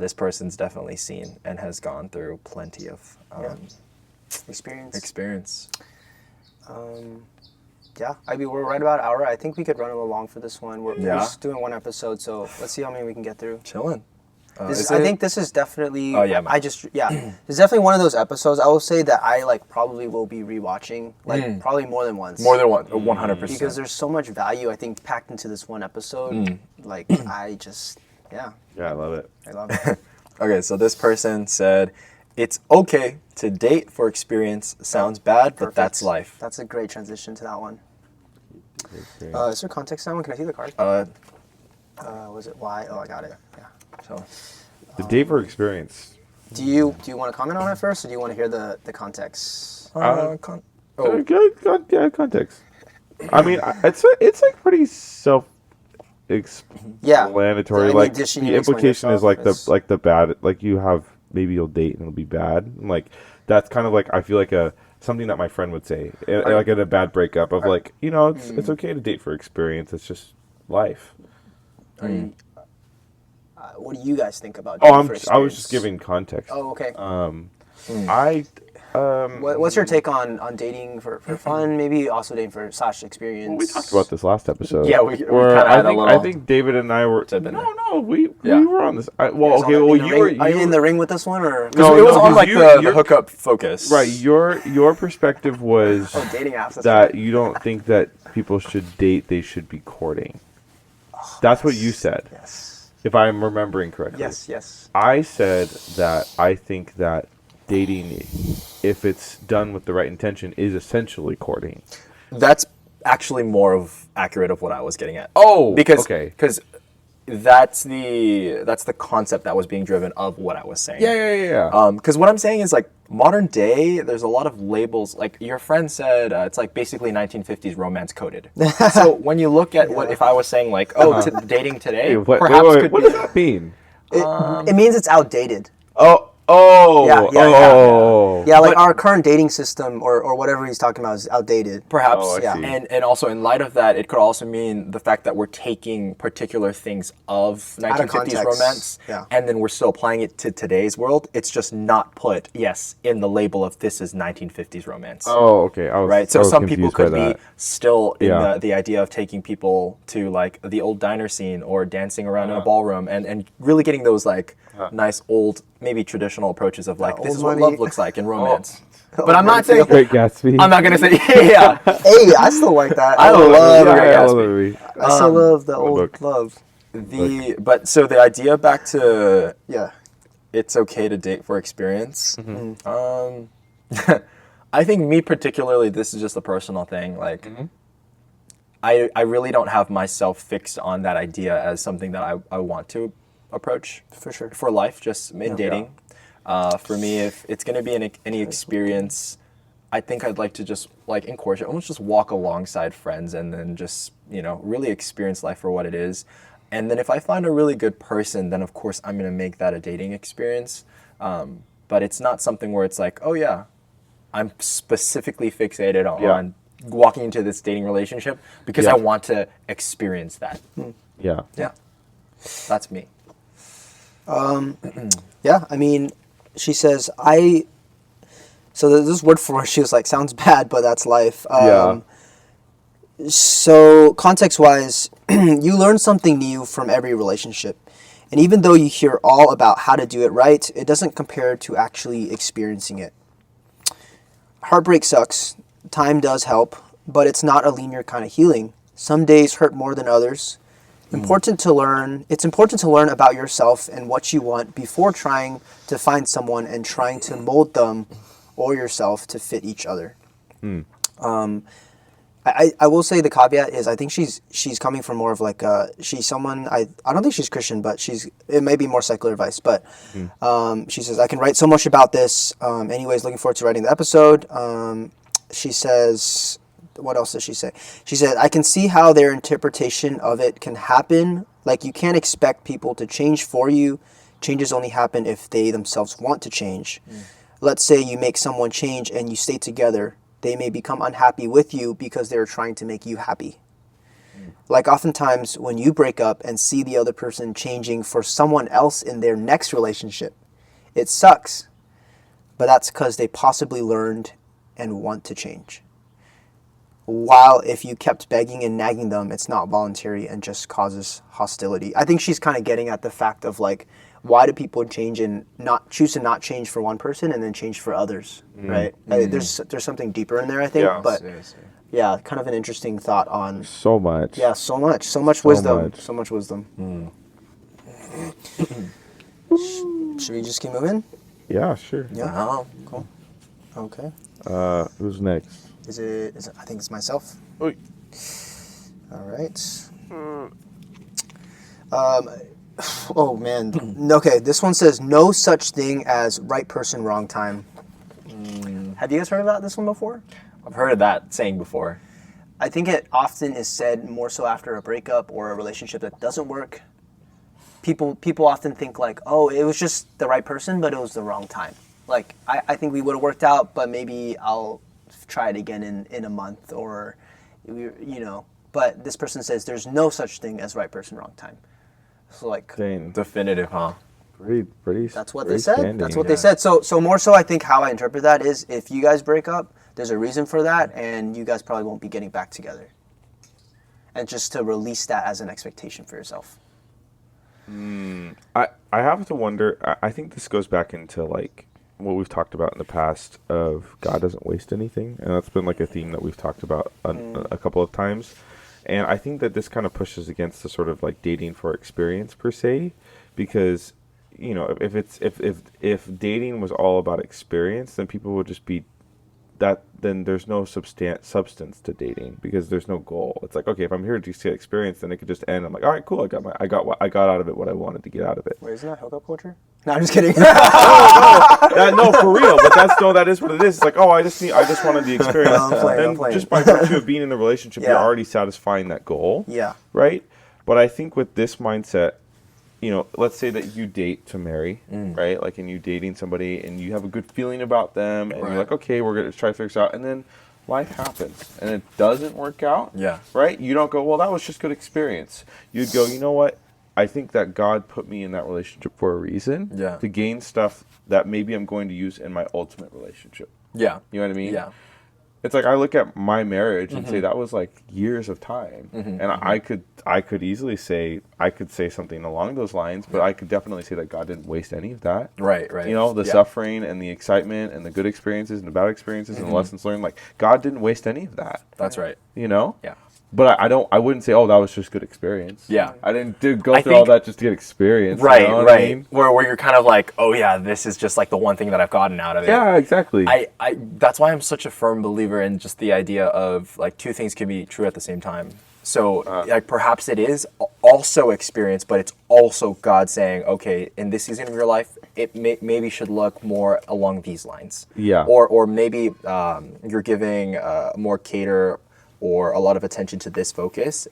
This person's definitely seen and has gone through plenty of experience. experience. Yeah, we're right about an hour. I think we could run a little long for this one. We're Yeah. just doing one episode, so let's see how many we can get through. Chilling. I think this is definitely. Oh, yeah, man. It's definitely one of those episodes. I will say that I like probably will be rewatching, like probably more than once. more than one, 100%. because there's so much value I think packed into this one episode. Like I just, Yeah, I love it. I love it. Okay, so this person said, it's okay to date for experience. Sounds bad, but that's Perfect. life. That's a great transition to that one. Okay. Is there context on one? Can I see the card? Was it why? Oh, I got it. Yeah. So The date for experience. Do you want to comment on it first, or do you want to hear the context? Yeah, context. I mean, it's like pretty self-explanatory. I mean, Like just you the need to explain implication is yourself. like the bad. Like you have maybe you'll date and it'll be bad. And like that's kind of like I feel like something that my friend would say, like in a bad breakup of like it's okay to date for experience. It's just life. What do you guys think about? Oh, dating for I was just experience? giving context. Oh, okay. What's your take on dating for fun? Maybe also dating for / experience. We talked about this last episode. Yeah, we Where kinda had a little I think David and I were. tip in there. No, we Yeah. were on this. Well, You guys okay. on Well, in the you were. ring? Are you in the ring with this one, or No, it was no, on like the you're- hookup focus. Right. Your perspective was oh, dating apps? That's that right. you don't think that people should date; they should be courting. That's what you said, Yes. if I'm remembering correctly. Yes. I said that I think that dating, if it's done with the right intention, is essentially courting. That's actually more of accurate of what I was getting at. Oh, because okay. because that's the concept that was being driven of what I was saying. Yeah. Because what I'm saying is like modern day, there's a lot of labels. Like your friend said, it's like basically 1950s romance coded. So when you look at what if I was saying like, dating today, perhaps could what be. does that mean? It means it's outdated. Oh, Yeah, like our current dating system or whatever he's talking about is outdated. Perhaps, Oh, I see. and also in light of that, it could also mean the fact that we're taking particular things of 1950s context. romance, Yeah. and then we're still applying it to today's world. It's just not put, in the label of this is 1950s romance. Oh, okay. Right, so some people could be still in Yeah. the idea of taking people to like the old diner scene or dancing around in a ballroom and really getting those like nice old, maybe traditional approaches of like, this old is what money. love looks like in romance. But I'm not saying, Great Gatsby. I'm not going to say, yeah. Hey, I still like that. I love Yeah, Great I love Gatsby. that movie. I still love the old book. love. But so the idea back to Yeah. it's okay to date for experience. I think me particularly, this is just a personal thing. Like, I really don't have myself fixed on that idea as something that I want to approach For sure. for life, just in dating. For me, if it's going to be any experience, I think I'd like to just like encourage it, almost just walk alongside friends and then just, really experience life for what it is. And then if I find a really good person, then of course I'm going to make that a dating experience. But it's not something where it's like, oh yeah, I'm specifically fixated on walking into this dating relationship because I want to experience that. Yeah. Yeah. That's me. Yeah, I mean, she says, so this word for her, she was like, sounds bad, but that's life. So context-wise, you learn something new from every relationship. And even though you hear all about how to do it right, it doesn't compare to actually experiencing it. Heartbreak sucks. Time does help, but it's not a linear kind of healing. Some days hurt more than others. It's important to learn about yourself and what you want before trying to find someone and trying to mold them or yourself to fit each other. I will say the caveat is I think she's coming from more of like she's someone I don't think she's Christian, but it may be more secular advice, but she says I can write so much about this. Anyways, looking forward to writing the episode. She says, what else does she say? She said, I can see how their interpretation of it can happen. Like, you can't expect people to change for you. Changes only happen if they themselves want to change. Let's say you make someone change and you stay together. They may become unhappy with you because they're trying to make you happy. Like, oftentimes when you break up and see the other person changing for someone else in their next relationship, it sucks. But that's because they possibly learned and want to change. While if you kept begging and nagging them, it's not voluntary and just causes hostility. I think she's kind of getting at the fact of like, why do people change and choose to not change for one person and then change for others, right? There's something deeper in there, I think. Yeah. But yeah, kind of an interesting thought on So much. Yeah, so much wisdom, so much wisdom. Should we just keep moving? Yeah, sure. Yeah. Cool. Okay. Who's next? Is it? I think it's myself. Oy. All right. Oh man. Okay, this one says no such thing as right person, wrong time. Have you guys heard about this one before? I've heard of that saying before. I think it often is said more so after a breakup or a relationship that doesn't work. People often think like, oh, it was just the right person, but it was the wrong time. Like, I think we would have worked out, but maybe I'll try it again in a month or, But this person says there's no such thing as right person, wrong time. So like, Dang. Definitive, huh? Pretty. that's what pretty they said. standing. That's what they said. So more so, I think how I interpret that is if you guys break up, there's a reason for that, and you guys probably won't be getting back together. And just to release that as an expectation for yourself. I have to wonder. I think this goes back into like what we've talked about in the past of God doesn't waste anything, and that's been like a theme that we've talked about a couple of times. And I think that this kind of pushes against the sort of like dating for experience per se, because if dating was all about experience, then people would just be that. Then there's no substance to dating because there's no goal. It's like, okay, if I'm here to get experience, then it could just end. I'm like, all right, cool. I got out of it what I wanted to get out of it. Wait, isn't that hookup culture? No, I'm just kidding. No, for real. But that is what it is. It's like, oh, I just wanted the experience. I'm playing. Just by virtue of being in the relationship, you're already satisfying that goal. Yeah. Right. But I think with this mindset, let's say that you date to marry, right? Like, and you dating somebody, and you have a good feeling about them, and you're like, okay, we're gonna try to figure this out, and then life happens, and it doesn't work out. Yeah. Right. You don't go, well, that was just good experience. You'd go, you know what? I think that God put me in that relationship for a reason. Yeah. To gain stuff that maybe I'm going to use in my ultimate relationship. Yeah. You know what I mean? Yeah. It's like I look at my marriage and say that was like years of time, and I could easily say something along those lines, but I could definitely say that God didn't waste any of that. Right. The suffering and the excitement and the good experiences and the bad experiences and the lessons learned, like God didn't waste any of that. That's right. Yeah. But I wouldn't say, oh, that was just good experience. Yeah. I didn't go through all that just to get experience. Right, you know what I mean? Where you're kind of like, oh yeah, this is just like the one thing that I've gotten out of it. Yeah, exactly. I that's why I'm such a firm believer in just the idea of like two things can be true at the same time. So like perhaps it is also experience, but it's also God saying, okay, in this season of your life, it maybe should look more along these lines. Yeah. Or maybe you're giving more cater or a lot of attention to this focus.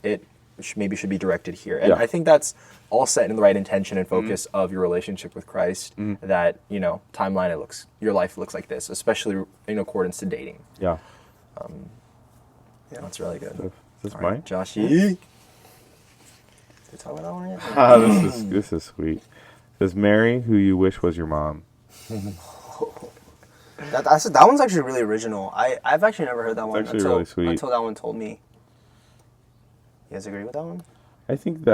maybe should be directed here. And Yeah. I think that's all set in the right intention and focus of your relationship with Christ, that, timeline, your life looks like this, especially in accordance to dating. Yeah. That's really good. Is this All mine? right, Joshy. Did we talk about that one yet? This is sweet. Says Mary, who you wish was your mom. That one's actually really original. I've actually never heard that one actually really sweet. until that one told me. You guys agree with that one? I think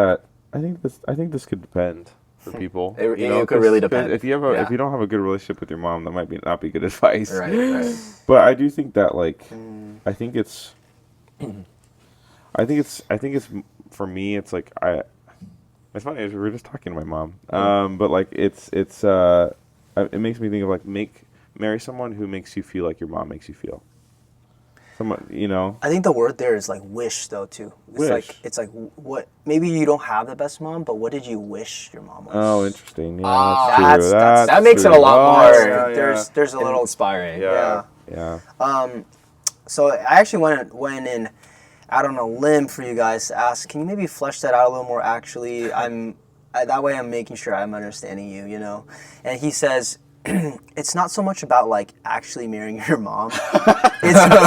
this could depend for people. It could really depend. If you don't have a good relationship with your mom, that might not be good advice. Right. But I do think that I think it's for me. It's like It's funny. We were just talking to my mom. But it makes me think of marry someone who makes you feel like your mom makes you feel. Someone, I think the word there is wish though too. It's like what, maybe you don't have the best mom, but what did you wish your mom was? Oh, interesting. Yeah, that's true. That makes it a lot more. There's a little inspiring. Yeah. So I actually went in out on a limb for you guys to ask, can you maybe flesh that out a little more? Actually, that way I'm making sure I'm understanding you, And he says, it's not so much about actually marrying your mom. It's that's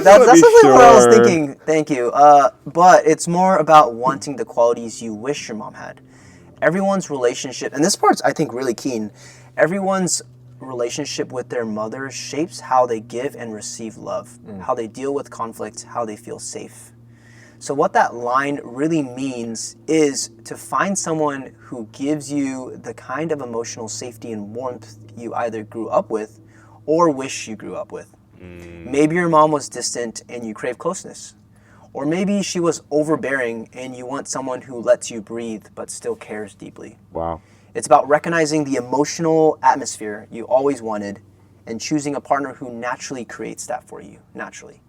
definitely what I was thinking. Thank you. But it's more about wanting the qualities you wish your mom had. Everyone's relationship, and this part's I think really keen. Everyone's relationship with their mother shapes how they give and receive love, how they deal with conflict, how they feel safe. So what that line really means is to find someone who gives you the kind of emotional safety and warmth you either grew up with or wish you grew up with. Maybe your mom was distant and you crave closeness. Or maybe she was overbearing and you want someone who lets you breathe but still cares deeply. Wow. It's about recognizing the emotional atmosphere you always wanted and choosing a partner who naturally creates that for you, naturally.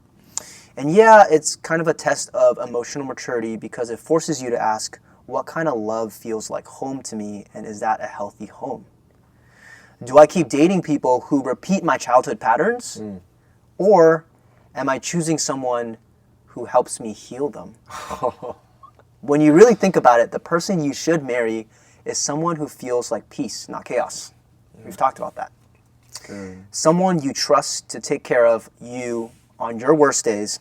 And yeah, it's kind of a test of emotional maturity because it forces you to ask, what kind of love feels like home to me, and is that a healthy home? Do I keep dating people who repeat my childhood patterns? Or am I choosing someone who helps me heal them? When you really think about it, the person you should marry is someone who feels like peace, not chaos. We've talked about that. Someone you trust to take care of you on your worst days,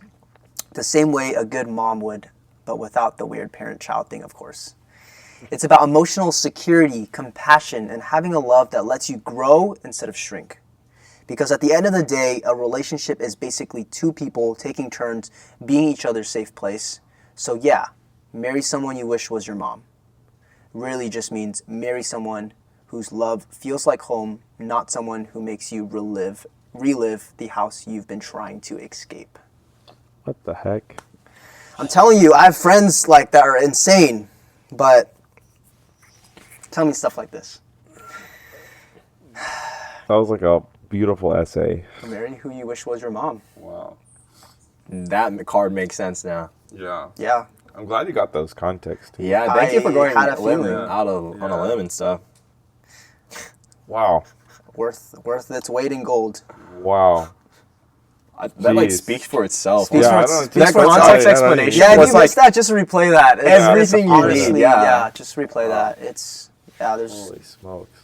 the same way a good mom would, but without the weird parent-child thing, of course. It's about emotional security, compassion, and having a love that lets you grow instead of shrink. Because at the end of the day, a relationship is basically two people taking turns being each other's safe place. So yeah, marry someone you wish was your mom. Really just means marry someone whose love feels like home, not someone who makes you relive the house you've been trying to escape. What the heck? I'm telling you, I have friends that are insane, but tell me stuff like this. That was a beautiful essay. Marry who you wish was your mom. Wow. That card makes sense now. Yeah. I'm glad you got those context. Yeah, thank you for going had a on a feeling. limb and stuff. Wow. Worth its weight in gold. Wow. That speaks for itself. Speaks for That context explanation. Yeah, if was you missed that, just replay that. Everything you honestly, need. Yeah, just replay that. There's. Holy smokes.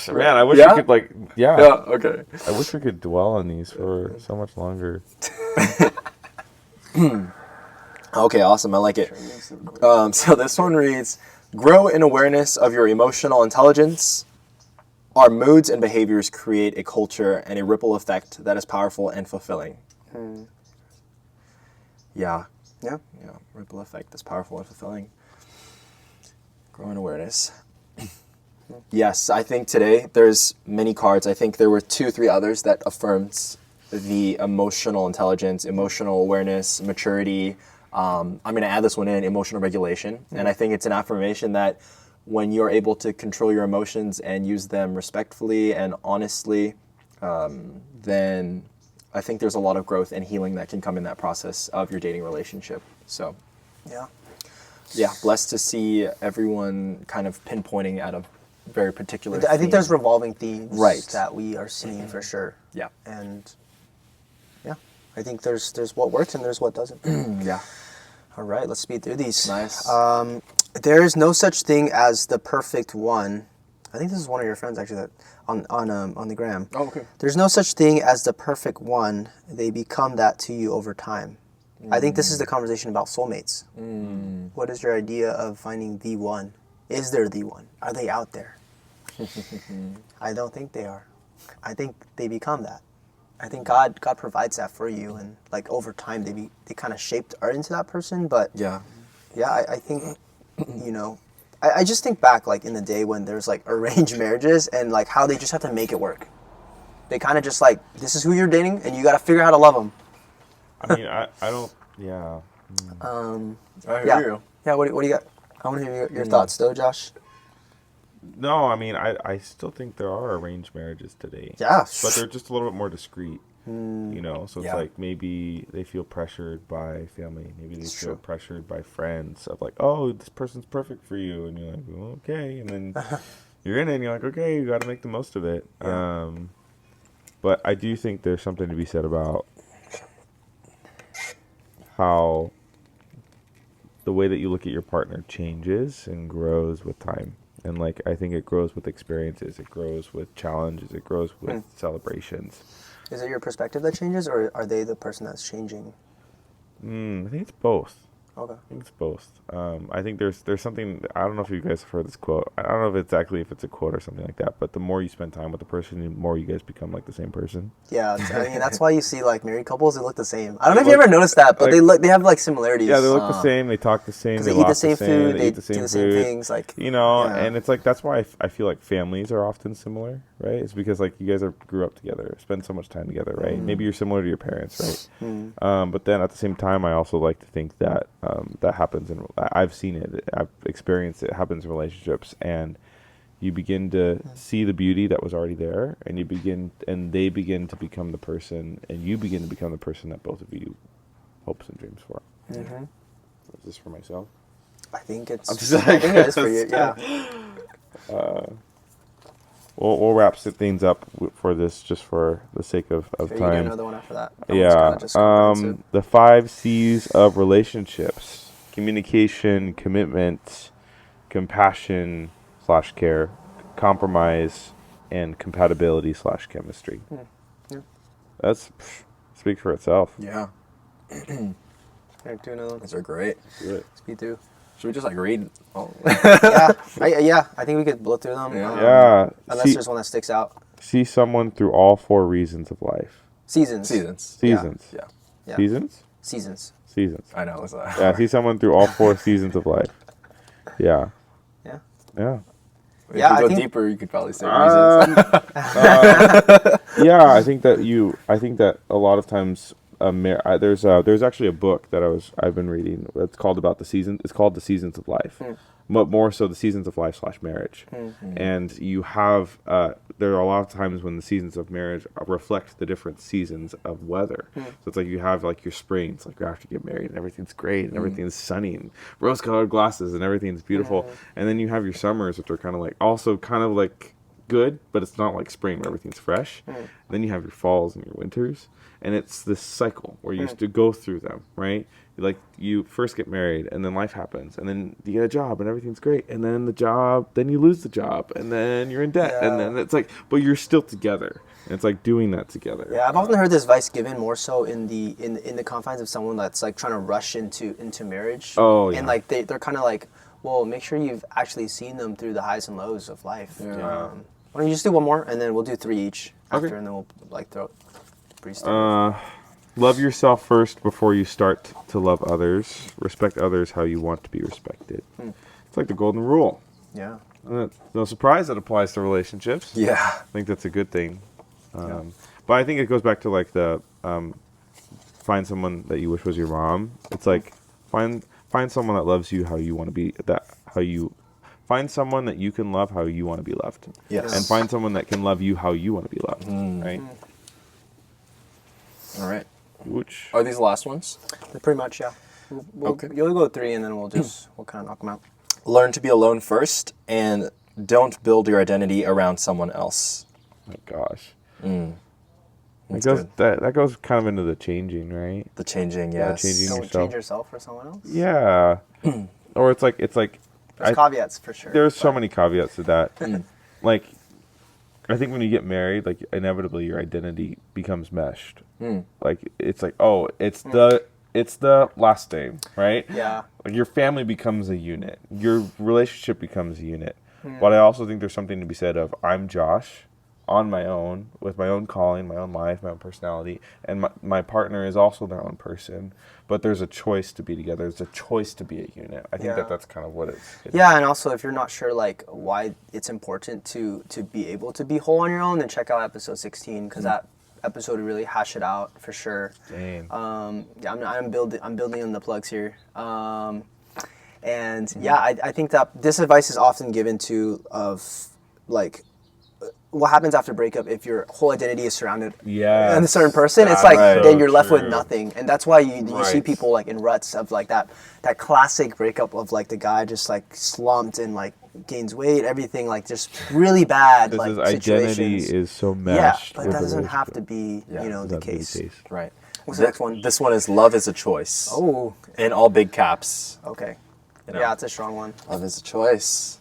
Man, I wish we could Yeah, okay. I wish we could dwell on these for so much longer. Okay, awesome. I like it. So this one reads, grow in awareness of your emotional intelligence. Our moods and behaviors create a culture and a ripple effect that is powerful and fulfilling. Yeah. Ripple effect that's powerful and fulfilling. Grow in awareness. Yes, I think today there's many cards. I think there were 2-3 others that affirmed the emotional intelligence, emotional awareness, maturity. I'm going to add this one in, emotional regulation. And I think it's an affirmation that when you're able to control your emotions and use them respectfully and honestly, then I think there's a lot of growth and healing that can come in that process of your dating relationship. So, yeah, blessed to see everyone kind of pinpointing at a very particular I think theme. there's revolving themes Right. that we are seeing for sure. Yeah. And I think there's what works and there's what doesn't. Yeah. All right, let's speed through these. Nice. There is no such thing as the perfect one. I think this is one of your friends actually that on the gram. Oh, okay. There's no such thing as the perfect one. They become that to you over time. I think this is the conversation about soulmates. What is your idea of finding the one? Is there the one? Are they out there? I don't think they are. I think they become that. I think God provides that for you, and like over time they kind of shaped are into that person. But Yeah. I think I just think back like in the day when there's like arranged marriages and like how they just have to make it work. They kind of just like, this is who you're dating and you got to figure out how to love them. I mean, I don't. Yeah. I hear you. Yeah. What do you got? I want to hear your thoughts though, Josh. No, I mean, I still think there are arranged marriages today. Yeah. But they're just a little bit more discreet. So it's Yeah. like maybe they feel pressured by family. Maybe they It's feel true. pressured by friends of like, oh, this person's perfect for you. And you're like, well, okay. And then you're in it and you're like, okay, you got to make the most of it. Yeah. But I do think there's something to be said about how the way that you look at your partner changes and grows with time. And like, I think it grows with experiences. It grows with challenges. It grows with celebrations. Is it your perspective that changes, or are they the person that's changing? I think it's both. Okay. I think it's both. I think there's something. I don't know if you guys have heard this quote. I don't know if it's a quote or something like that. But the more you spend time with the person, the more you guys become like the same person. Yeah, I mean that's why you see like married couples, they look the same. I don't know if you ever noticed that, but they have like similarities. Yeah, they look the same. They talk the same. Because they eat the laugh same food. They eat the same do the same food. things. Like And it's like that's why I feel like families are often similar, right? It's because like you guys grew up together, spend so much time together, right? Maybe you're similar to your parents, right? But then at the same time, I also like to think that that happens, and I've seen it, I've experienced it. It happens in relationships, and you begin to see the beauty that was already there, and they begin to become the person, and you begin to become the person that both of you hopes and dreams for. Is this for myself? I think it's. I'm just I think it is for you. Yeah. We'll wrap things up for this, just for the sake of Okay, you do time. another one after that. Yeah. The 5 C's of relationships: communication, commitment, compassion / care, compromise, and compatibility / chemistry. Yeah. That's speaks for itself. Yeah. Here, do another one. These are great. Good. Speed through. Should we just like read? Oh. I think we could blow through them. Yeah. Unless there's one that sticks out. See someone through all 4 reasons of life. Seasons. Seasons. Seasons. Yeah. Yeah. Seasons? Seasons. Seasons. I know. It's Yeah, see someone through all 4 seasons of life. Yeah. Yeah. Yeah. If Yeah, you I go think- deeper, you could probably say reasons. Yeah, I think that a lot of times there's actually a book that I've been reading. It's called about the season. It's called The Seasons of Life, but more so the seasons of life / marriage. And you have there are a lot of times when the seasons of marriage reflect the different seasons of weather. So it's like you have like your spring. It's like after you get married and everything's great and everything's sunny and rose-colored glasses and everything's beautiful. And then you have your summers, which are kind of like good, but it's not like spring where everything's fresh. Then you have your falls and your winters, and it's this cycle where you used to go through them, right? Like you first get married, and then life happens, and then you get a job, and everything's great, and then then you lose the job, and then you're in debt, and then it's like, but you're still together. And it's like doing that together. Yeah, I've often heard this advice given more so in the confines of someone that's like trying to rush into marriage. Oh, yeah. And like they're kind of like, well, make sure you've actually seen them through the highs and lows of life. Yeah. Why don't you just do one more, and then we'll do 3 each after, Okay. and then we'll like throw breeze through. Love yourself first before you start to love others. Respect others how you want to be respected. It's like the golden rule. Yeah. No surprise that applies to relationships. Yeah. I think that's a good thing. But I think it goes back to like the find someone that you wish was your mom. It's like find someone that loves you how you want to be. Find someone that you can love how you want to be loved. Yes. And find someone that can love you how you want to be loved. Right. All right. Which Are these the last ones? Pretty much, yeah. Okay. You'll go 3, and then we'll kind of knock them out. Learn to be alone first, and don't build your identity around someone else. my gosh. That goes kind of into the changing, right? The changing, yes. Changing Don't yourself. change yourself for someone else. Yeah. Or it's like There's caveats for sure. there's so many caveats to that. Like, I think when you get married, like inevitably your identity becomes meshed. Like it's like, oh, it's the last name, right? Yeah. Like your family becomes a unit. Your relationship becomes a unit. But I also think there's something to be said of I'm Josh on my own, with my own calling, my own life, my own personality, and my partner is also their own person. But there's a choice to be together. There's a choice to be a unit. I think that's kind of what it's. Yeah, and also if you're not sure like why it's important to be able to be whole on your own, then check out episode 16 because that episode really hash it out for sure. Dang. Yeah, I'm building on the plugs here. And yeah, I think that this advice is often given to of like what happens after breakup if your whole identity is surrounded in a certain person. It's like then you're left with nothing, and that's why you see people like in ruts of like that classic breakup of like the guy just like slumped and like gains weight, everything like just really bad. This like is identity situations. is so meshed. But that doesn't have to be the case. Right. What's the next one? This one is love is a choice. Oh, In all big caps. okay. You know. Yeah, it's a strong one. Love is a choice.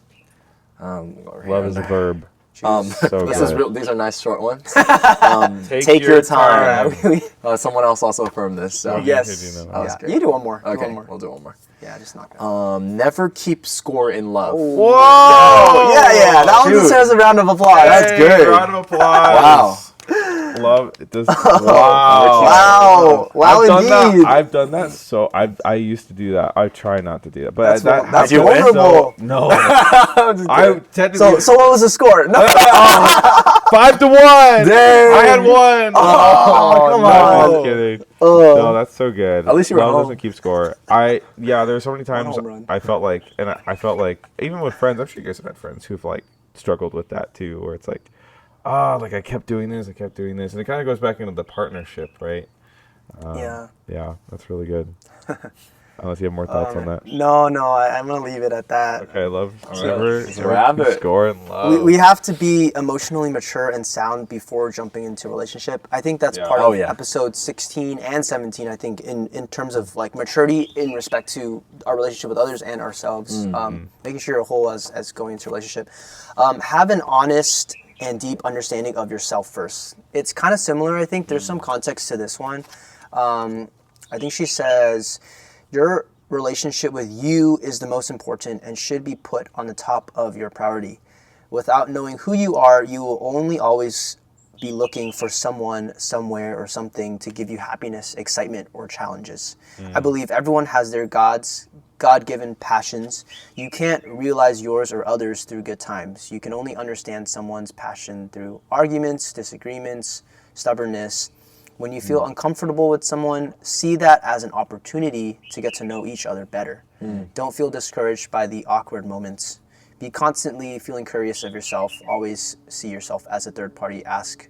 Love is a verb. So This is good. real, these are nice short ones. Take your time. Yeah, Someone else also affirmed this. So. yes. That was great. You do one more. Do Okay, one more. we'll do one more. Yeah, just knock it out. Never keep score in love. Whoa! Yeah. That one Dude. deserves a round of applause. That's good. Round of applause. Wow. Love it. Does, Wow. Wow, indeed. I've done that. So I used to do that. I try not to do that. But That's you win? vulnerable. no. I technically So what was the score? No. 5-1. Dang. I had one. Oh, come no, on. just kidding. No, that's so good. At least you were Love home. doesn't keep score. There were so many times home run. I felt like even with friends, I'm sure you guys have had friends who've like struggled with that too, where it's like, like I kept doing this, and it kind of goes back into the partnership, right? Yeah. Yeah, that's really good. Unless you have more thoughts on that. No, I'm going to leave it at that. Okay, love. wrap it. Score and love. We have to be emotionally mature and sound before jumping into a relationship. I think that's part of episode 16 and 17, I think, in terms of like maturity in respect to our relationship with others and ourselves. Making sure you're whole as going into a relationship. Have an honest and deep understanding of yourself first. It's kind of similar, I think. There's some context to this one. I think she says, your relationship with you is the most important and should be put on the top of your priority. Without knowing who you are, you will only always be looking for someone, somewhere, or something to give you happiness, excitement, or challenges. I believe everyone has their God-given passions. You can't realize yours or others through good times. You can only understand someone's passion through arguments, disagreements, stubbornness. When you feel uncomfortable with someone, see that as an opportunity to get to know each other better. Don't feel discouraged by the awkward moments. Be constantly feeling curious of yourself. Always see yourself as a third party. Ask,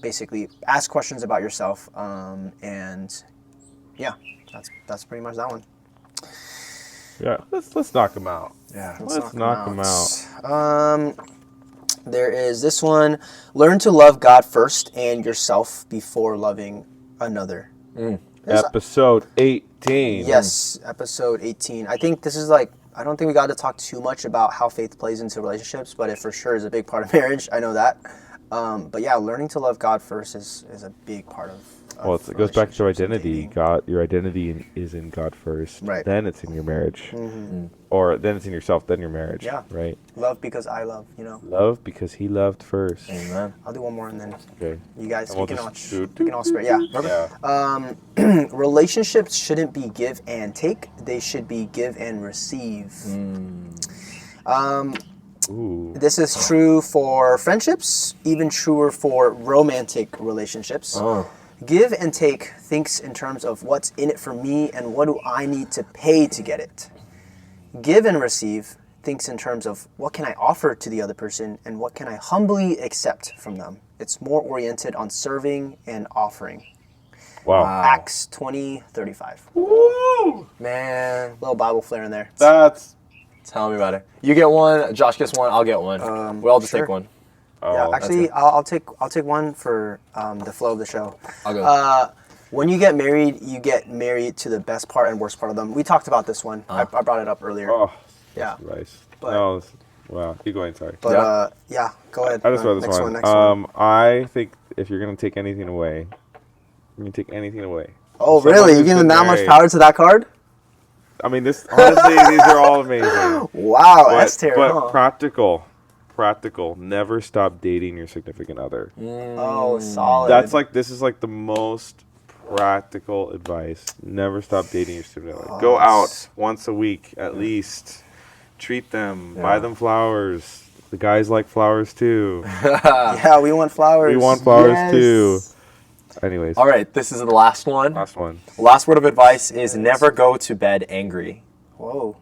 basically ask questions about yourself. And yeah, that's pretty much that one. Yeah, let's knock them out. Yeah. Let's knock them out. There is this one. Learn to love God first and yourself before loving another. Episode 18. Yes, episode 18. I think this is like, I don't think we got to talk too much about how faith plays into relationships, but it for sure is a big part of marriage. I know that. But yeah, learning to love God first is a big part of Well, it goes back to relationships and identity. dating. God, your identity is in God first. Right. Then it's in your marriage, or then it's in yourself. Then your marriage. Yeah. Right. Love because I love, Love because He loved first. Amen. I'll do one more and then Okay. you guys And we'll can all just spare. Yeah. Yeah. Relationships shouldn't be give and take. They should be give and receive. Ooh. This is true for friendships, even truer for romantic relationships. Give and take thinks in terms of what's in it for me and what do I need to pay to get it. Give and receive thinks in terms of what can I offer to the other person and what can I humbly accept from them. It's more oriented on serving and offering. Wow. Acts 20:35. Woo! Man. Little Bible flair in there. That's. Tell me about it. You get one, Josh gets one, I'll get one. We'll all just sure. take one. Yeah, Oh, actually, I'll take one for the flow of the show. I'll go. When you get married to the best part and worst part of them. We talked about this one. I brought it up earlier. oh, Yeah. advice. But- No, wow, keep going. Sorry. But go ahead. I just read this Next one. Next one. I think if you're gonna take anything away, you can take anything away. Oh, Someone really? who's You're giving been that much married. power to that card? I mean, this honestly, these are all amazing. Wow, But, that's terrible. but practical. Never stop dating your significant other. Oh, solid. This is like the most practical advice. Never stop dating your significant other. Go out once a week at least. Treat them. Buy them flowers. The guys like flowers too. Yeah, we want flowers. We want flowers Yes. too. Anyways, All right, this is the last one. last one. Last word of advice is never go to bed angry. Whoa.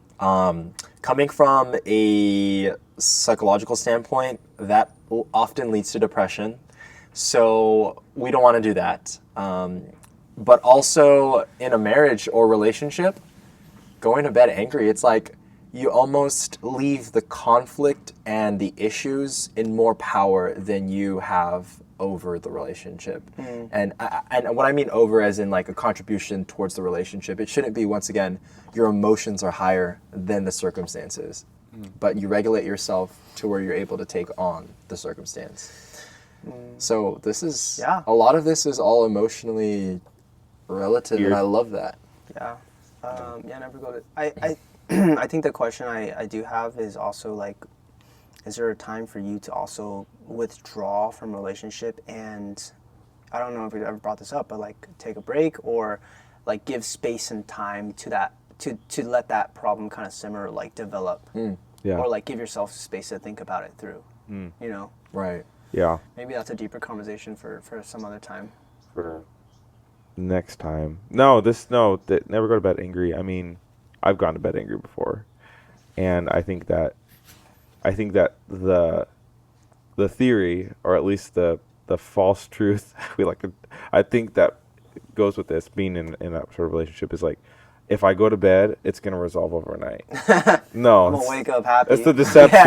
Coming from a psychological standpoint, that often leads to depression. So we don't want to do that. But also in a marriage or relationship, going to bed angry, it's like you almost leave the conflict and the issues in more power than you have over the relationship. And what I mean over as in like a contribution towards the relationship, it shouldn't be, once again, your emotions are higher than the circumstances. But you regulate yourself to where you're able to take on the circumstance. So this is, a lot of this is all emotionally relative, and I love that. Yeah. Never go to... I I think the question I do have is also like, is there a time for you to also withdraw from a relationship and, I don't know if you ever brought this up, but like take a break or like give space and time to that, to let that problem kind of simmer, like develop. Yeah. Or like give yourself space to think about it through, you know? Right. Yeah. Maybe that's a deeper conversation for some other time. For next time. That never go to bed angry. I mean, I've gone to bed angry before, and I think that the theory, or at least the false truth, I think that goes with this being in that sort of relationship is like, if I go to bed, it's gonna resolve overnight. No, I'm gonna wake up happy. it's the deception.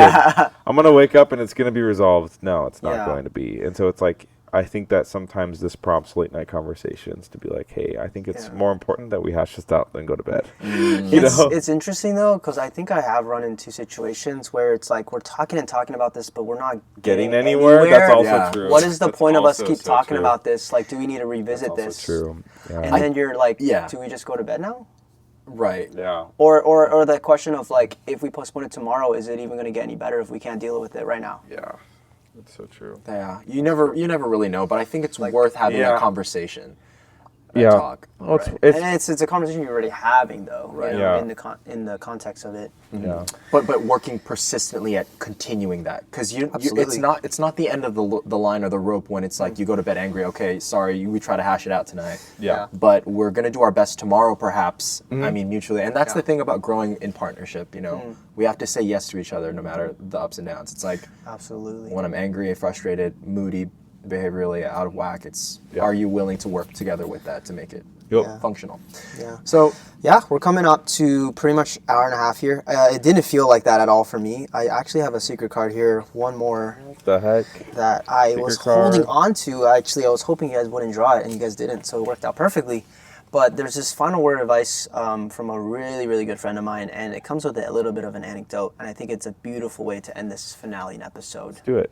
I'm gonna wake up and it's gonna be resolved. No, it's not going to be. And so it's like, I think that sometimes this prompts late night conversations to be like, hey, I think it's more important that we hash this out than go to bed. It's interesting though, because I think I have run into situations where it's like we're talking about this, but we're not Getting anywhere. That's also Yeah. true. What is the That's point of us also keep so talking true. about this? Like, do we need to revisit That's this? also true. Yeah. And then you're like, Yeah. do we just go to bed now? Right. Yeah. Or the question of like, if we postpone it tomorrow, is it even going to get any better if we can't deal with it right now? Yeah. That's so true. Yeah. You never really know, but I think it's worth having that conversation. That Yeah. talk. Well, And it's a conversation you're already having though, right? Yeah. In the context of it. Yeah. But working persistently at continuing that, because Absolutely. it's not the end of the line or the rope when it's like you go to bed angry. Okay, sorry, we try to hash it out tonight. Yeah. But we're gonna do our best tomorrow, perhaps. I mean, mutually, and that's the thing about growing in partnership. You know, we have to say yes to each other no matter the ups and downs. It's like Absolutely. when I'm angry, frustrated, moody, behaviorally out of whack. It's are you willing to work together with that to make it functional? Yeah. So Yeah, we're coming up to pretty much an hour and a half here. It didn't feel like that at all for me. I actually have a secret card here, one more What the heck? that I Secret was card. holding on to. Actually, I was hoping you guys wouldn't draw it, and you guys didn't, so it worked out perfectly. But there's this final word of advice from a really, really good friend of mine, and it comes with a little bit of an anecdote, and I think it's a beautiful way to end this finale episode. Do it.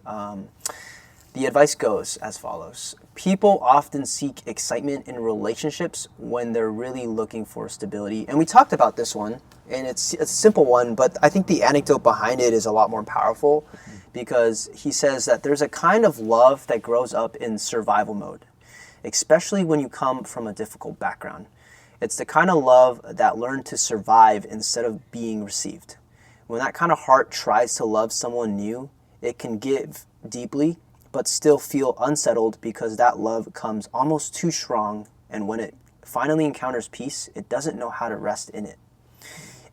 The advice goes as follows. People often seek excitement in relationships when they're really looking for stability. And we talked about this one, and it's a simple one, but I think the anecdote behind it is a lot more powerful because he says that there's a kind of love that grows up in survival mode, especially when you come from a difficult background. It's the kind of love that learned to survive instead of being received. When that kind of heart tries to love someone new, it can give deeply, but still feel unsettled because that love comes almost too strong, and when it finally encounters peace, it doesn't know how to rest in it.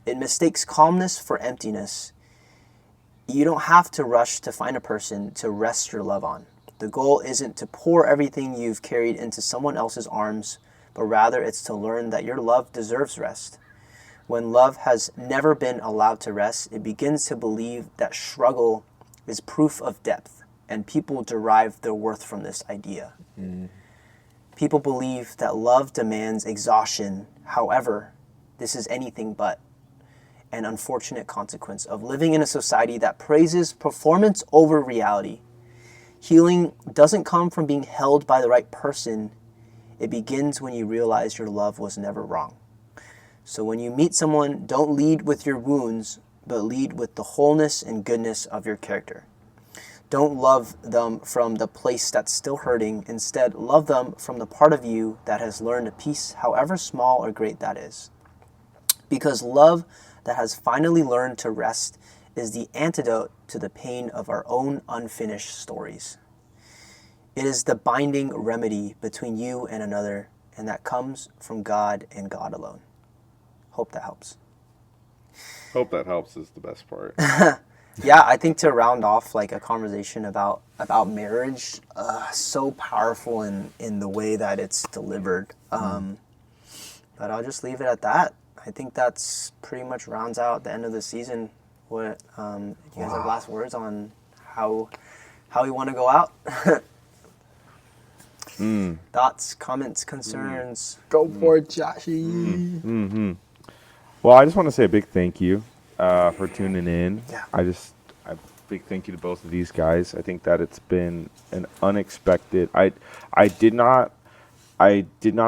It mistakes calmness for emptiness. You don't have to rush to find a person to rest your love on. The goal isn't to pour everything you've carried into someone else's arms, but rather it's to learn that your love deserves rest. When love has never been allowed to rest, it begins to believe that struggle is proof of depth. and people derive their worth from this idea. People believe that love demands exhaustion. However, this is anything but an unfortunate consequence of living in a society that praises performance over reality. Healing doesn't come from being held by the right person. It begins when you realize your love was never wrong. So when you meet someone, don't lead with your wounds, but lead with the wholeness and goodness of your character. Don't love them from the place that's still hurting. Instead, love them from the part of you that has learned a peace, however small or great that is. Because love that has finally learned to rest is the antidote to the pain of our own unfinished stories. It is the binding remedy between you and another, and that comes from God and God alone. Hope that helps. Hope that helps is the best part. Yeah, I think to round off like a conversation about marriage, so powerful in the way that it's delivered. But I'll just leave it at that. I think that's pretty much rounds out the end of the season. What you guys have last words on how we want to go out? Thoughts, comments, concerns? Go for it, Joshy. Well, I just want to say a big thank you for tuning in. Yeah. A big thank you to both of these guys. I think that it's been an unexpected. I did not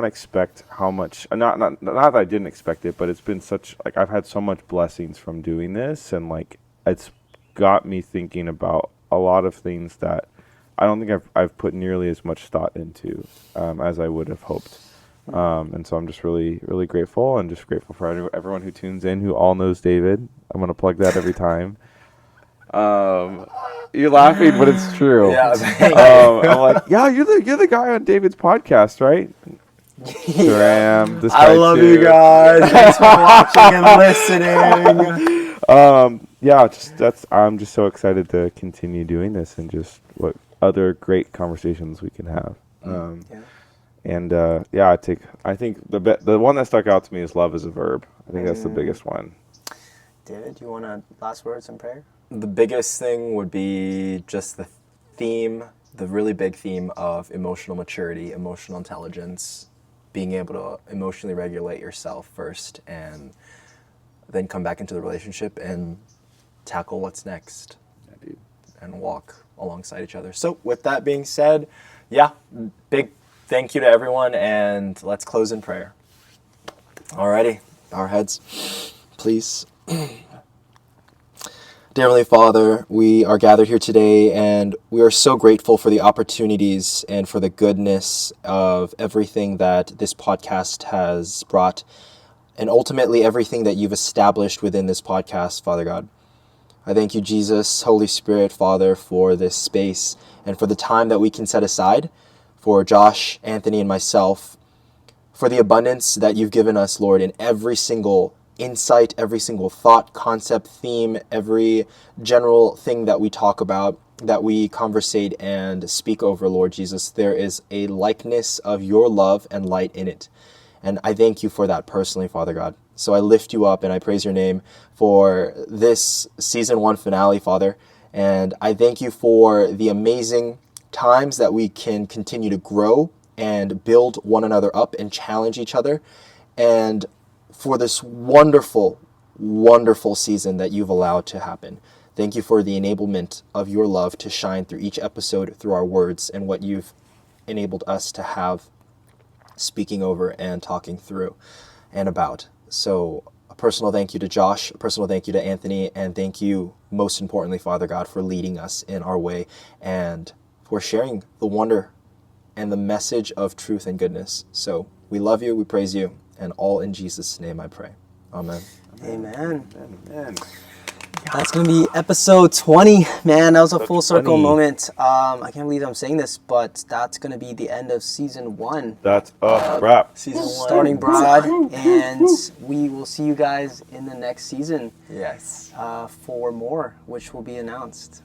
expect how much. Not that I didn't expect it, but it's been such like I've had so much blessings from doing this, and like it's got me thinking about a lot of things that I don't think I've put nearly as much thought into as I would have hoped. And so I'm just really, really grateful, and just grateful for everyone who tunes in, who all knows David. I'm going to plug that every time. You're laughing, but it's true. Yeah, I'm like, yeah, you're the guy on David's podcast, right? Sure am. This I guy love too. you guys. Thanks for watching and listening. I'm just so excited to continue doing this, and just what other great conversations we can have. And I think the one that stuck out to me is love is a verb. I think that's the biggest one. David, do you want to last words and prayer? The biggest thing would be just the really big theme of emotional maturity, emotional intelligence, being able to emotionally regulate yourself first, and then come back into the relationship and tackle what's next, and walk alongside each other. So with that being said, big thank you to everyone, and let's close in prayer. Alrighty, bow our heads, please. Dear Heavenly Father, we are gathered here today, and we are so grateful for the opportunities and for the goodness of everything that this podcast has brought, and ultimately everything that you've established within this podcast, Father God. I thank you, Jesus, Holy Spirit, Father, for this space and for the time that we can set aside for Josh, Anthony, and myself, for the abundance that you've given us, Lord, in every single insight, every single thought, concept, theme, every general thing that we talk about, that we conversate and speak over, Lord Jesus. There is a likeness of your love and light in it. And I thank you for that personally, Father God. So I lift you up and I praise your name for this season 1 finale, Father. And I thank you for the amazing times that we can continue to grow and build one another up and challenge each other. And for this wonderful, wonderful season that you've allowed to happen. Thank you for the enablement of your love to shine through each episode, through our words, and what you've enabled us to have speaking over and talking through and about. So a personal thank you to Josh, a personal thank you to Anthony, and thank you, most importantly, Father God, for leading us in our way and for sharing the wonder and the message of truth and goodness. So we love you, we praise you, and all in Jesus' name I pray. Amen. Amen. Amen. That's going to be episode 20. Man, that was a full circle 20. moment. I can't believe I'm saying this, but that's going to be the end of season 1. That's a wrap. Season 1. Starting broad, and we will see you guys in the next season. Yes. For more, which will be announced.